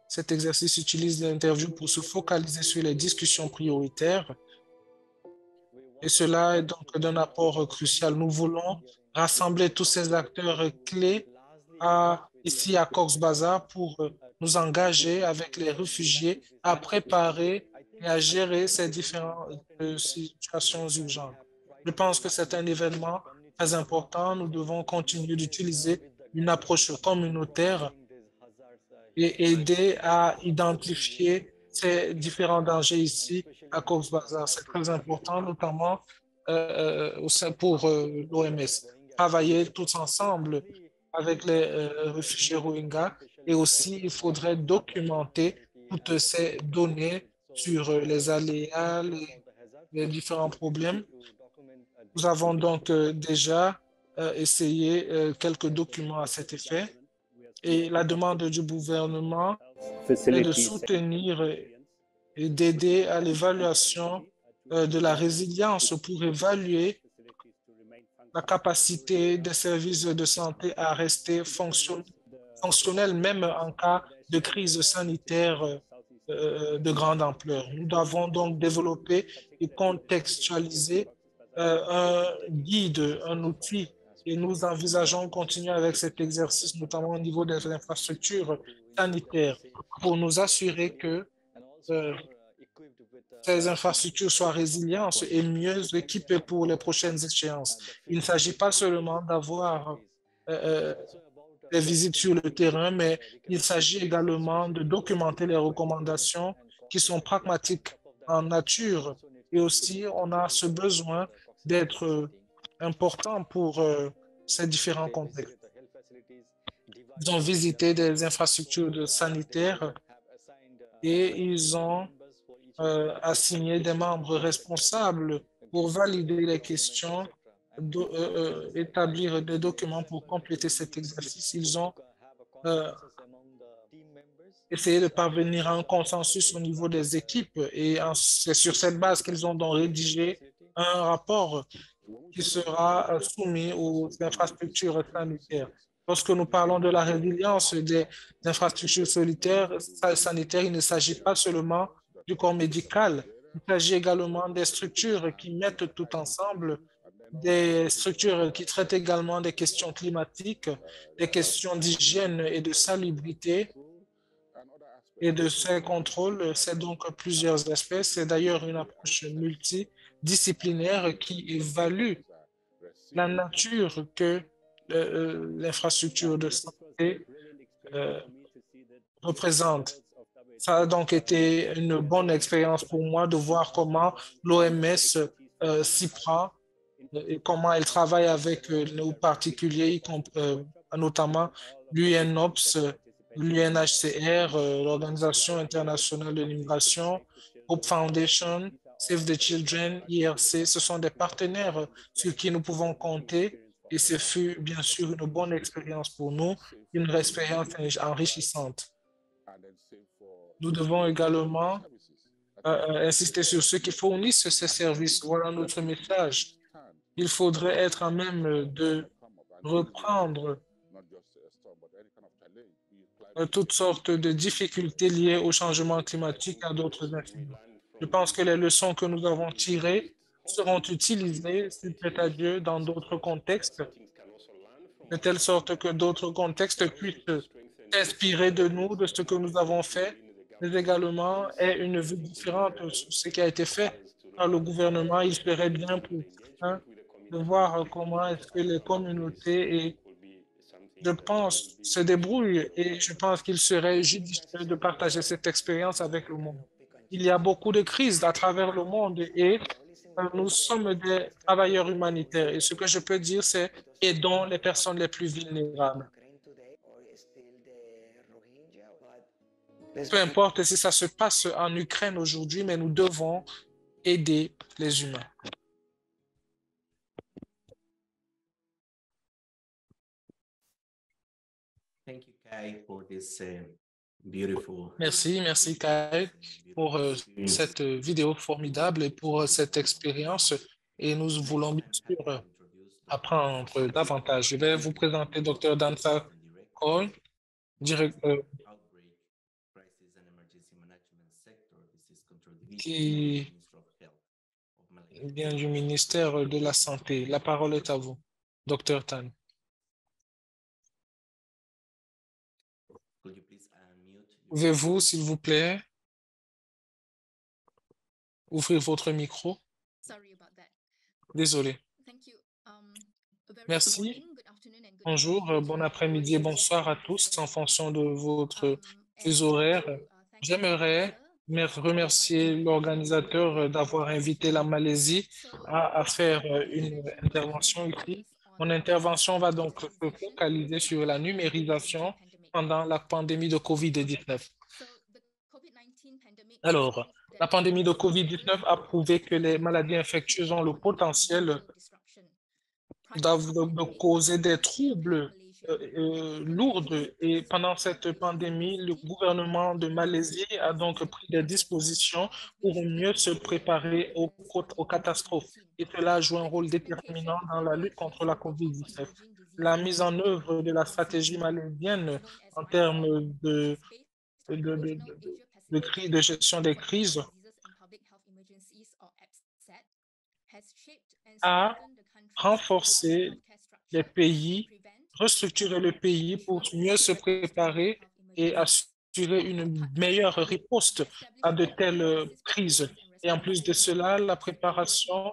Cet exercice utilise l'interview pour se focaliser sur les discussions prioritaires et cela est donc d'un apport crucial. Nous voulons rassembler tous ces acteurs clés ici à Cox's Bazar pour nous engager avec les réfugiés à préparer et à gérer ces différentes situations urgentes. Je pense que c'est un événement très important. Nous devons continuer d'utiliser une approche communautaire et aider à identifier ces différents dangers ici à Cox's Bazar. C'est très important, notamment pour l'OMS. Travailler tous ensemble avec les réfugiés Rohingyas et aussi il faudrait documenter toutes ces données sur les aléas, les différents problèmes. Nous avons donc déjà essayé quelques documents à cet effet et la demande du gouvernement est de soutenir et d'aider à l'évaluation de la résilience pour évaluer la capacité des services de santé à rester fonctionnels même en cas de crise sanitaire de grande ampleur. Nous devons donc développer et contextualiser un guide, un outil, et nous envisageons de continuer avec cet exercice, notamment au niveau des infrastructures sanitaires, pour nous assurer que ces infrastructures soient résilientes et mieux équipées pour les prochaines échéances. Il ne s'agit pas seulement d'avoir des visites sur le terrain, mais il s'agit également de documenter les recommandations qui sont pragmatiques en nature. Et aussi, on a ce besoin d'être important pour ces différents contextes. Ils ont visité des infrastructures sanitaires et ils ont assigné des membres responsables pour valider les questions, établir des documents pour compléter cet exercice. Ils ont essayé de parvenir à un consensus au niveau des équipes et c'est sur cette base qu'ils ont donc rédigé un rapport qui sera soumis aux infrastructures sanitaires. Lorsque nous parlons de la résilience des infrastructures sanitaires, il ne s'agit pas seulement du corps médical, il s'agit également des structures qui mettent tout ensemble, des structures qui traitent également des questions climatiques, des questions d'hygiène et de salubrité et de ces contrôles. C'est donc plusieurs aspects. C'est d'ailleurs une approche multidisciplinaire qui évalue la nature que l'infrastructure de santé représente. Ça a donc été une bonne expérience pour moi de voir comment l'OMS s'y prend et comment elle travaille avec nos particuliers, notamment l'UNOPS, l'UNHCR, l'Organisation internationale de l'immigration, Hope Foundation, Save the Children, IRC. Ce sont des partenaires sur qui nous pouvons compter et ce fut bien sûr une bonne expérience pour nous, une expérience enrichissante. Nous devons également insister sur ceux qui fournissent ces services. Voilà notre message. Il faudrait être à même de reprendre toutes sortes de difficultés liées au changement climatique et à d'autres incidents. Je pense que les leçons que nous avons tirées seront utilisées, s'il plaît à Dieu, dans d'autres contextes. de telle sorte que d'autres contextes puissent s'inspirer de nous, de ce que nous avons fait, mais également aient une vue différente sur ce qui a été fait par le gouvernement. Il serait bien pour certains de voir comment est-ce que les communautés et je pense, se débrouillent et je pense qu'il serait judicieux de partager cette expérience avec le monde. Il y a beaucoup de crises à travers le monde et nous sommes des travailleurs humanitaires et ce que je peux dire, c'est aidons les personnes les plus vulnérables. Peu importe si ça se passe en Ukraine aujourd'hui, mais nous devons aider les humains. Thank you, Kai, for this beautiful. Merci Kai pour cette vidéo formidable et pour cette expérience et nous voulons bien sûr apprendre davantage. Je vais vous présenter Dr. Dansa Koy, qui vient du ministère de la Santé. La parole est à vous, Dr. Tan. Pouvez-vous, s'il vous plaît, ouvrir votre micro? Désolé. Merci. Bonjour, bon après-midi et bonsoir à tous en fonction de votre fuseau horaire. J'aimerais remercier l'organisateur d'avoir invité la Malaisie à faire une intervention ici. Mon intervention va donc se focaliser sur la numérisation pendant la pandémie de COVID-19. Alors, la pandémie de COVID-19 a prouvé que les maladies infectieuses ont le potentiel de causer des troubles lourds. Et pendant cette pandémie, le gouvernement de Malaisie a donc pris des dispositions pour mieux se préparer aux catastrophes. Et cela a joué un rôle déterminant dans la lutte contre la COVID-19. La mise en œuvre de la stratégie malaisienne en termes de gestion des crises a renforcé les pays, restructurer le pays pour mieux se préparer et assurer une meilleure riposte à de telles crises. Et en plus de cela, la préparation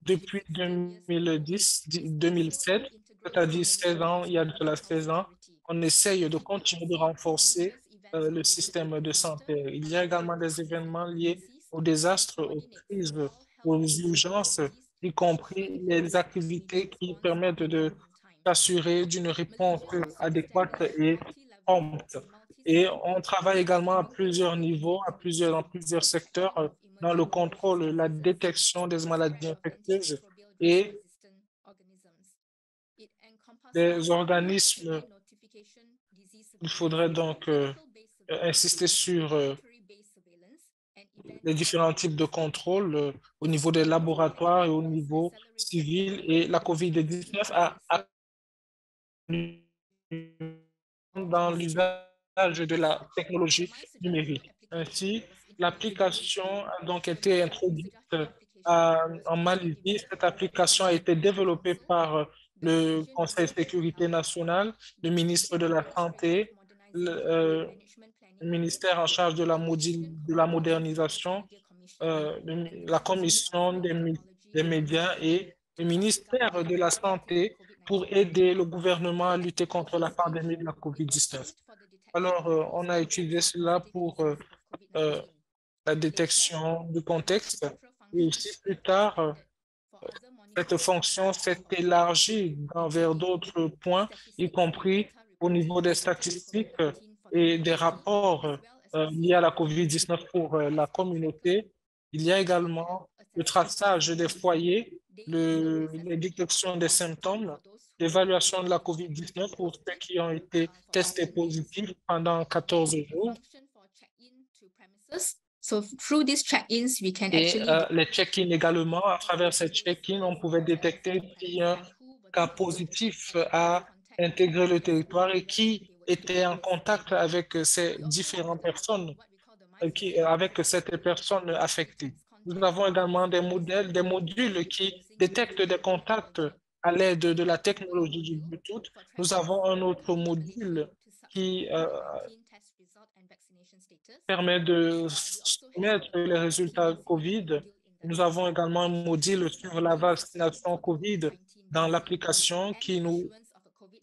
depuis 2007, c'est-à-dire 16 ans, il y a de cela 16 ans, on essaye de continuer de renforcer le système de santé. Il y a également des événements liés aux désastres, aux crises, aux urgences, y compris les activités qui permettent d'assurer d'une réponse adéquate et prompte. Et on travaille également à plusieurs niveaux, dans plusieurs secteurs, dans le contrôle, la détection des maladies infectieuses et des organismes. Il faudrait donc insister sur les différents types de contrôle au niveau des laboratoires et au niveau civil. Et la COVID-19 a dans l'usage de la technologie numérique. Ainsi, l'application a donc été introduite en Malaisie. Cette application a été développée par le Conseil de sécurité nationale, le ministre de la Santé, le ministère en charge de la modernisation, la commission des médias et le ministère de la Santé pour aider le gouvernement à lutter contre la pandémie de la COVID-19. Alors, on a utilisé cela pour la détection du contexte et aussi plus tard, cette fonction s'est élargie vers d'autres points, y compris au niveau des statistiques et des rapports liés à la COVID-19 pour la communauté. Il y a également le traçage des foyers, la détection des symptômes, l'évaluation de la COVID-19 pour ceux qui ont été testés positifs pendant 14 jours. So through these check-ins, we can Et actually les check-ins également, à travers ces check-ins, on pouvait détecter si un cas positif a intégré le territoire et qui était en contact avec ces différentes personnes, avec cette personne affectée. Nous avons également des modules qui détectent des contacts à l'aide de la technologie du Bluetooth. Nous avons un autre module qui permet de soumettre les résultats COVID. Nous avons également un module sur la vaccination COVID dans l'application qui nous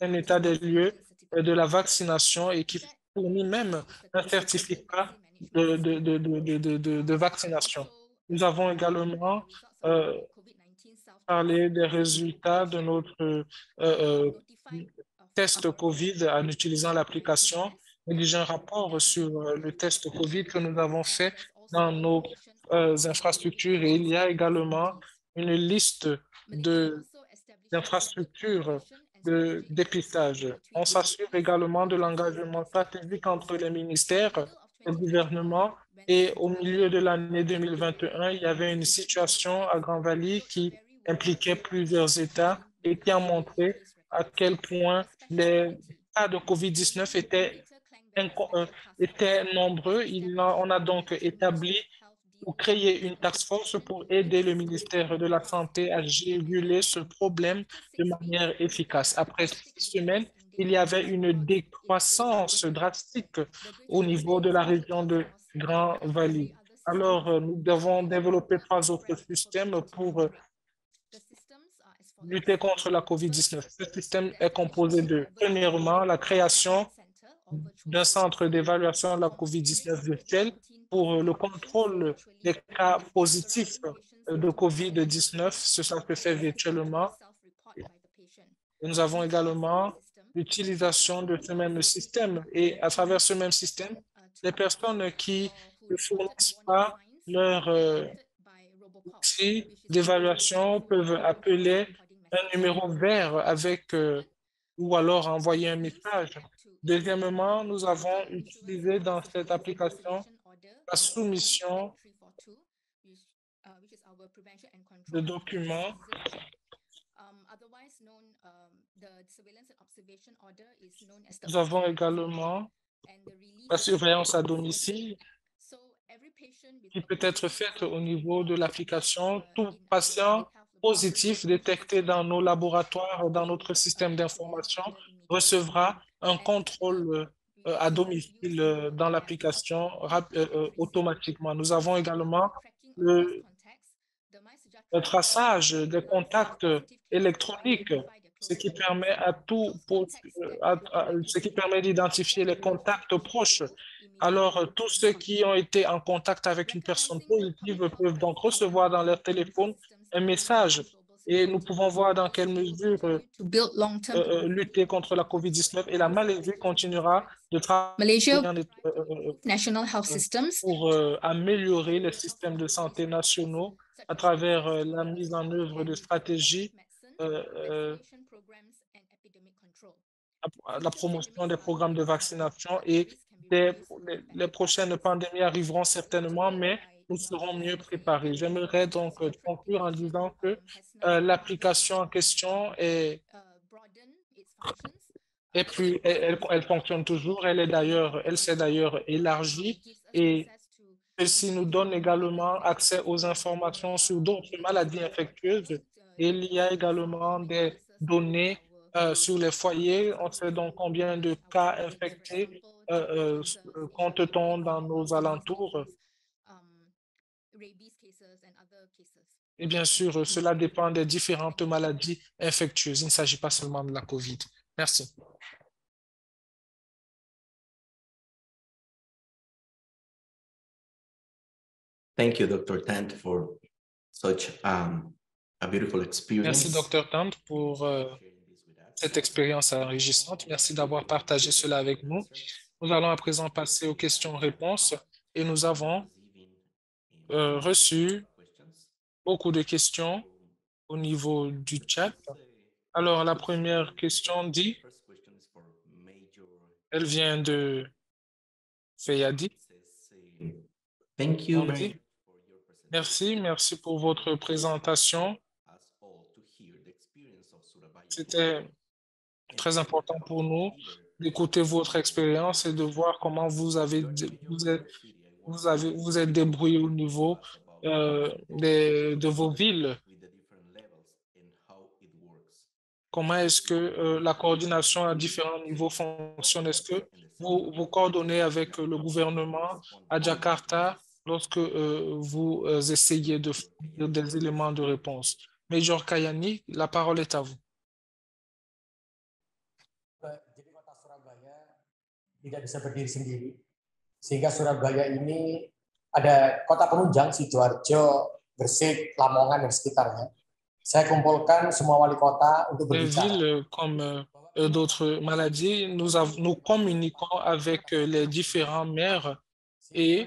un état des lieux de la vaccination et qui fournit même un certificat de vaccination. Nous avons également parlé des résultats de notre test COVID en utilisant l'application, rédiger un rapport sur le test COVID que nous avons fait dans nos infrastructures et il y a également une liste d'infrastructures de dépistage. On s'assure également de l'engagement stratégique entre les ministères, le gouvernement et au milieu de l'année 2021, il y avait une situation à Grand Valley qui impliquait plusieurs États et qui a montré à quel point les cas de COVID-19 étaient nombreux. On a donc établi ou créer une task force pour aider le ministère de la Santé à gérer ce problème de manière efficace. Après 6 semaines, il y avait une décroissance drastique au niveau de la région de Grand Valley. Alors, nous devons développer 3 autres systèmes pour lutter contre la COVID-19. Ce système est composé de, premièrement, la création d'un centre d'évaluation de la COVID-19 virtuel pour le contrôle des cas positifs de COVID-19. Cela se fait virtuellement. Nous avons également l'utilisation de ce même système et à travers ce même système, les personnes qui ne fournissent pas leur outil d'évaluation peuvent appeler un numéro vert avec ou alors envoyer un message. Deuxièmement, nous avons utilisé dans cette application la soumission de documents. Nous avons également la surveillance à domicile qui peut être faite au niveau de l'application. Tout patient positif détecté dans nos laboratoires, dans notre système d'information, recevra un contrôle à domicile dans l'application automatiquement. Nous avons également le traçage des contacts électroniques, ce qui permet ce qui permet d'identifier les contacts proches. Alors, tous ceux qui ont été en contact avec une personne positive peuvent donc recevoir dans leur téléphone un message et nous pouvons voir dans quelle mesure lutter contre la COVID-19 et la Malaisie continuera de Malaysia travailler National Health Systems pour améliorer les systèmes de santé nationaux à travers la mise en œuvre de stratégies, la promotion des programmes de vaccination et les prochaines pandémies arriveront certainement, mais nous serons mieux préparés. J'aimerais donc conclure en disant que l'application en question elle fonctionne toujours. Elle s'est d'ailleurs élargie et celle-ci nous donne également accès aux informations sur d'autres maladies infectieuses. Et il y a également des données sur les foyers. On sait donc combien de cas infectés compte-t-on dans nos alentours. Et bien sûr, cela dépend des différentes maladies infectieuses. Il ne s'agit pas seulement de la COVID. Merci. Thank you, Dr. Tant, for such a beautiful experience. Merci, Dr. Tant, pour cette expérience enrichissante. Merci d'avoir partagé cela avec nous. Nous allons à présent passer aux questions-réponses et nous avons reçu beaucoup de questions au niveau du chat. Alors, la première question dit, elle vient de Feyadi. Thank you. Merci pour votre présentation. C'était très important pour nous d'écouter votre expérience et de voir comment vous êtes débrouillé au niveau de vos villes. Comment est-ce que la coordination à différents niveaux fonctionne? Est-ce que vous coordonnez avec le gouvernement à Jakarta lorsque vous essayez de fournir des éléments de réponse? Major Kayani, la parole est à vous. Jadi kota Surabaya tidak bisa berdiri sendiri, sehingga Surabaya ini ada kota penunjang Sidoarjo, Gresik, Lamongan dan sekitarnya. Saya kumpulkan semua wali kota untuk Les berbicara. villes comme d'autres maladies, nous communiquons avec les différents maires et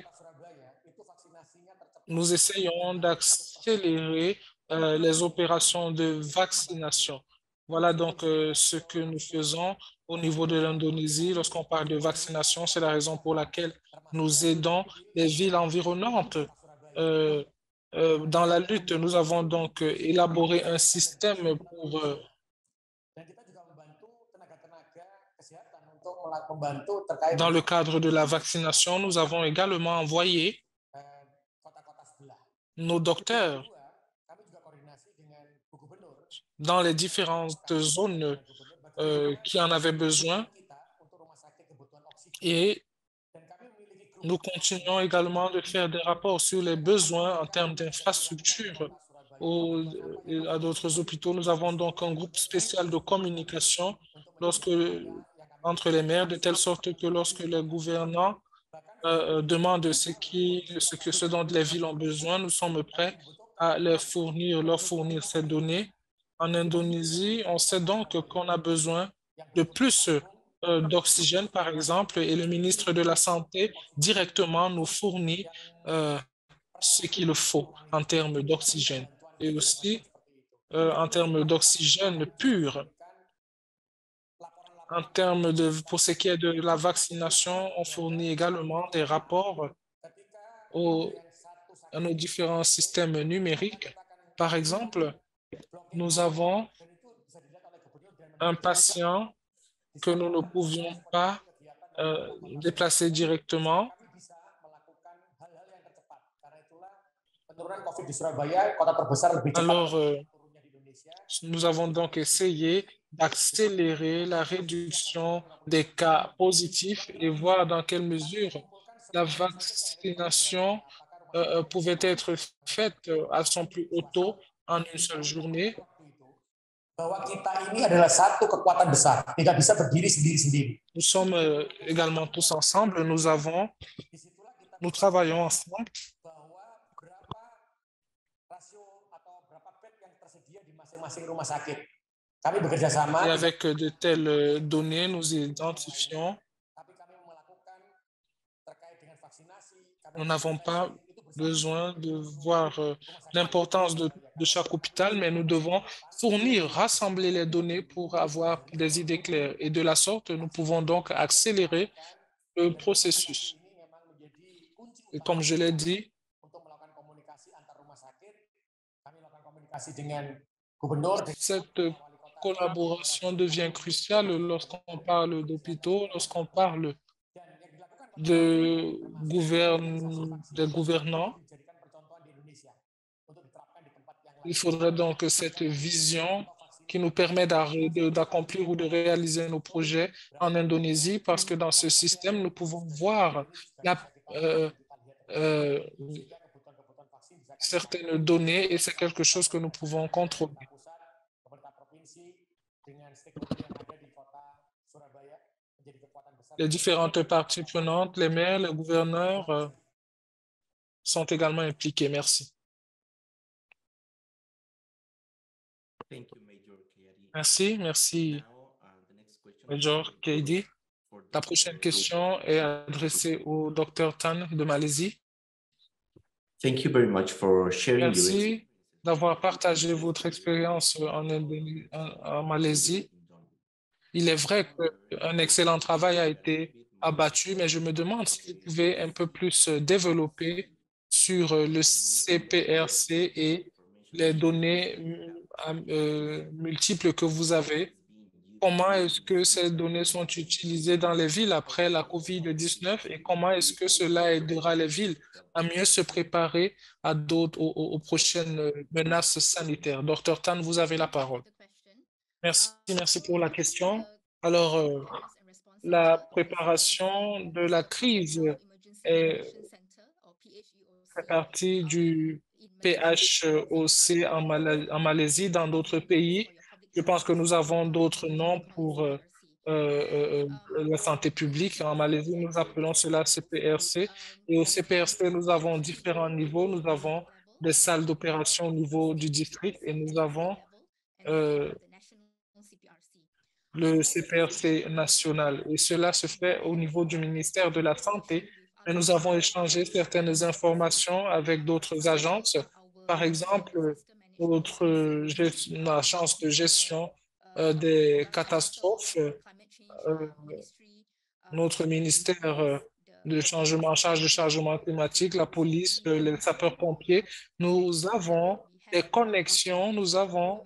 nous essayons d'accélérer les opérations de vaccination. Voilà donc ce que nous faisons au niveau de l'Indonésie. Lorsqu'on parle de vaccination, c'est la raison pour laquelle nous aidons les villes environnantes. Dans la lutte, nous avons donc élaboré un système pour Dan kita juga membantu tenaga-tenaga kesehatan untuk membantu terkait dans le cadre de la vaccination. Nous avons également envoyé kota-kota sebelah. nos docteurs Kami juga koordinasi dengan Bu Gubernur dans les différentes zones qui en avaient besoin kita untuk rumah sakit kebutuhan oksigen. et Dan kami memiliki grup nous continuons également de faire des rapports sur les besoins en termes d'infrastructures à d'autres hôpitaux. Nous avons donc un groupe spécial de communication entre les maires, de telle sorte que lorsque les gouvernants demandent ce dont les villes ont besoin, nous sommes prêts à leur fournir ces données. En Indonésie, on sait donc qu'on a besoin de plus d'oxygène, par exemple, et le ministre de la Santé directement nous fournit ce qu'il faut en termes d'oxygène et aussi en termes d'oxygène pur. Pour ce qui est de la vaccination, on fournit également des rapports à nos différents systèmes numériques. Par exemple, nous avons un patient que nous ne pouvions pas déplacer directement. Alors, nous avons donc essayé d'accélérer la réduction des cas positifs et voir dans quelle mesure la vaccination pouvait être faite à son plus haut taux en une seule journée. Bahwa kita ini adalah satu kekuatan besar, tidak bisa berdiri sendiri-sendiri. Nous sommes également tous ensemble, nous travaillons ensemble. Bahwa berapa rasio atau berapa bed yang tersedia di masing-masing rumah sakit. Kami bekerja sama. Et avec de telles données, nous identifions. Nous n'avons pas besoin de voir l'importance de chaque hôpital, mais nous devons fournir, rassembler les données pour avoir des idées claires. Et de la sorte, nous pouvons donc accélérer le processus. Et comme je l'ai dit, cette collaboration devient cruciale lorsqu'on parle d'hôpitaux, lorsqu'on parle des gouvernants. Il faudrait donc cette vision qui nous permet d'accomplir ou de réaliser nos projets en Indonésie, parce que dans ce système, nous pouvons voir certaines données et c'est quelque chose que nous pouvons contrôler. Les différentes parties prenantes, les maires, les gouverneurs sont également impliqués. Merci. Merci, Major Keidi. La prochaine question est adressée au Dr Tan de Malaisie. Merci d'avoir partagé votre expérience en Malaisie. Il est vrai qu'un excellent travail a été abattu, mais je me demande si vous pouvez un peu plus développer sur le CPRC et les données multiples que vous avez. Comment est-ce que ces données sont utilisées dans les villes après la COVID-19 et comment est-ce que cela aidera les villes à mieux se préparer aux prochaines menaces sanitaires? Dr Tan, vous avez la parole. Merci pour la question. Alors, la préparation de la crise fait partie du PHOC en Malaisie, dans d'autres pays. Je pense que nous avons d'autres noms pour la santé publique. En Malaisie, nous appelons cela CPRC. Et au CPRC, nous avons différents niveaux. Nous avons des salles d'opération au niveau du district et nous avons euh, le CPRC national. Et cela se fait au niveau du ministère de la Santé. Mais nous avons échangé certaines informations avec d'autres agences. Par exemple, l'agence de gestion des catastrophes, notre ministère en charge de changement climatique, la police, les sapeurs-pompiers. Nous avons des connexions, nous avons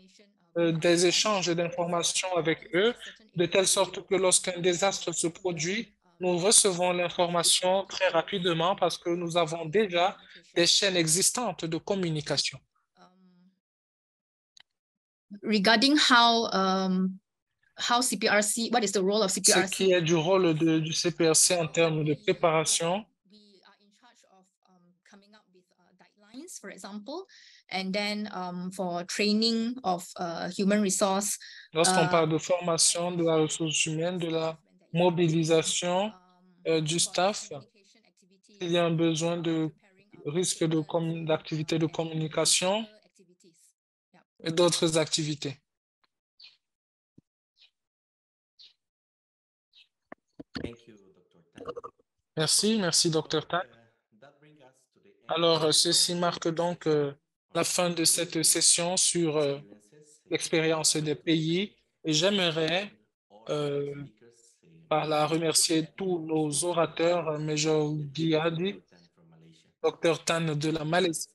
des échanges d'informations avec eux, de telle sorte que lorsqu'un désastre se produit, nous recevons l'information très rapidement parce que nous avons déjà des chaînes existantes de communication. Regarding how CPRC, what is the role of Ce CPRC? qui est du rôle du CPRC en termes de préparation, We are in charge of coming up with guidelines, for example, and then for training of human resource. lorsqu'on parle de formation de la ressource humaine, de la mobilisation du staff, il y a un besoin de risque d'activité de communication et d'autres activités. Merci, Dr. Tan. Alors, ceci marque donc la fin de cette session sur l'expérience des pays et j'aimerais par là remercier tous nos orateurs, Major Guiadi, Dr. Tan de la Malaisie.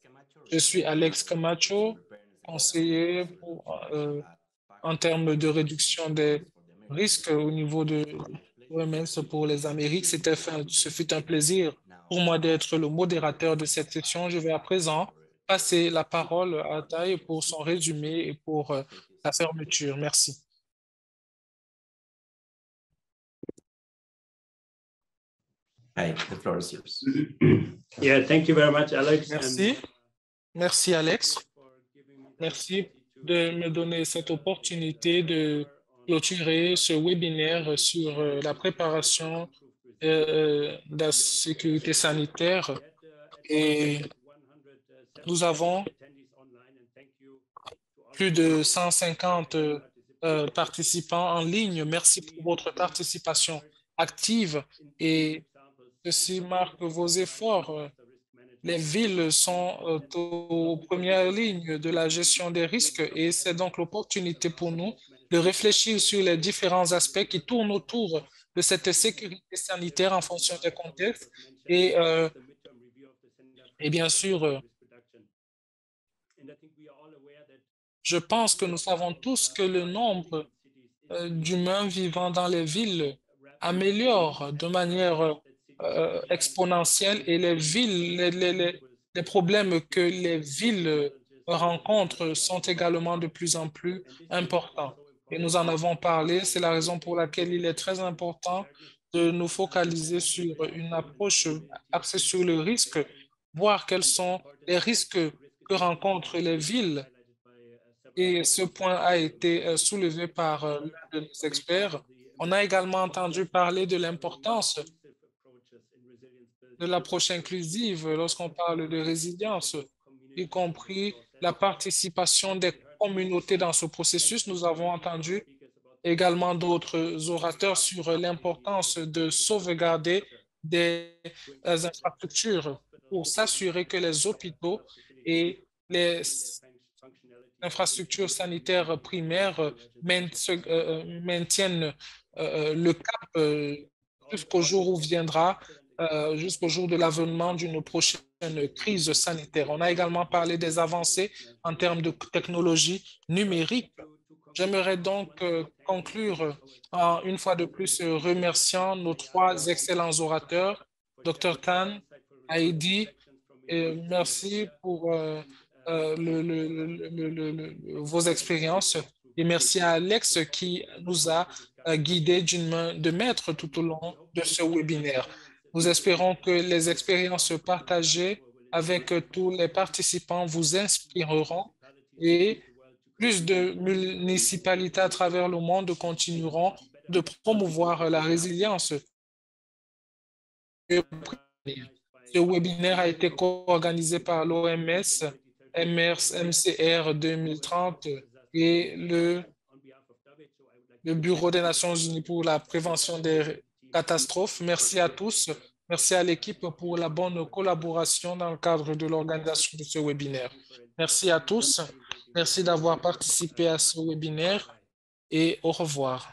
Je suis Alex Camacho, conseiller en termes de réduction des risques au niveau de l'OMS pour les Amériques. Ce fut un plaisir pour moi d'être le modérateur de cette session. Je vais à présent passer la parole à Tai pour son résumé et pour la fermeture. Merci. Hi, the floor is yours. Yeah, thank you very much, Alex. Merci, Alex. Merci de me donner cette opportunité de clôturer ce webinaire sur la préparation de la sécurité sanitaire. Et nous avons plus de 150 participants en ligne. Merci pour votre participation active et ceci marque vos efforts. Les villes sont aux premières lignes de la gestion des risques et c'est donc l'opportunité pour nous de réfléchir sur les différents aspects qui tournent autour de cette sécurité sanitaire en fonction des contextes et bien sûr, je pense que nous savons tous que le nombre d'humains vivant dans les villes améliore de manière exponentielle et les problèmes que les villes rencontrent sont également de plus en plus importants. Et nous en avons parlé, c'est la raison pour laquelle il est très important de nous focaliser sur une approche axée sur le risque, voir quels sont les risques que rencontrent les villes. Et ce point a été soulevé par l'un de nos experts. On a également entendu parler de l'importance de l'approche inclusive lorsqu'on parle de résilience, y compris la participation des communautés dans ce processus. Nous avons entendu également d'autres orateurs sur l'importance de sauvegarder des infrastructures pour s'assurer que les hôpitaux et les infrastructures sanitaires primaires maintiennent le cap jusqu'au jour où viendra, jusqu'au jour de l'avènement d'une prochaine crise sanitaire. On a également parlé des avancées en termes de technologie numérique. J'aimerais donc conclure en une fois de plus remerciant nos trois excellents orateurs, Dr. Tan, Heidi, et merci pour vos expériences. Et merci à Alex qui nous a guidés d'une main de maître tout au long de ce webinaire. Nous espérons que les expériences partagées avec tous les participants vous inspireront et plus de municipalités à travers le monde continueront de promouvoir la résilience. Ce webinaire a été co-organisé par l'OMS, MCR 2030 et le Bureau des Nations Unies pour la prévention des catastrophes. Merci à tous. Merci à l'équipe pour la bonne collaboration dans le cadre de l'organisation de ce webinaire. Merci à tous. Merci d'avoir participé à ce webinaire et au revoir.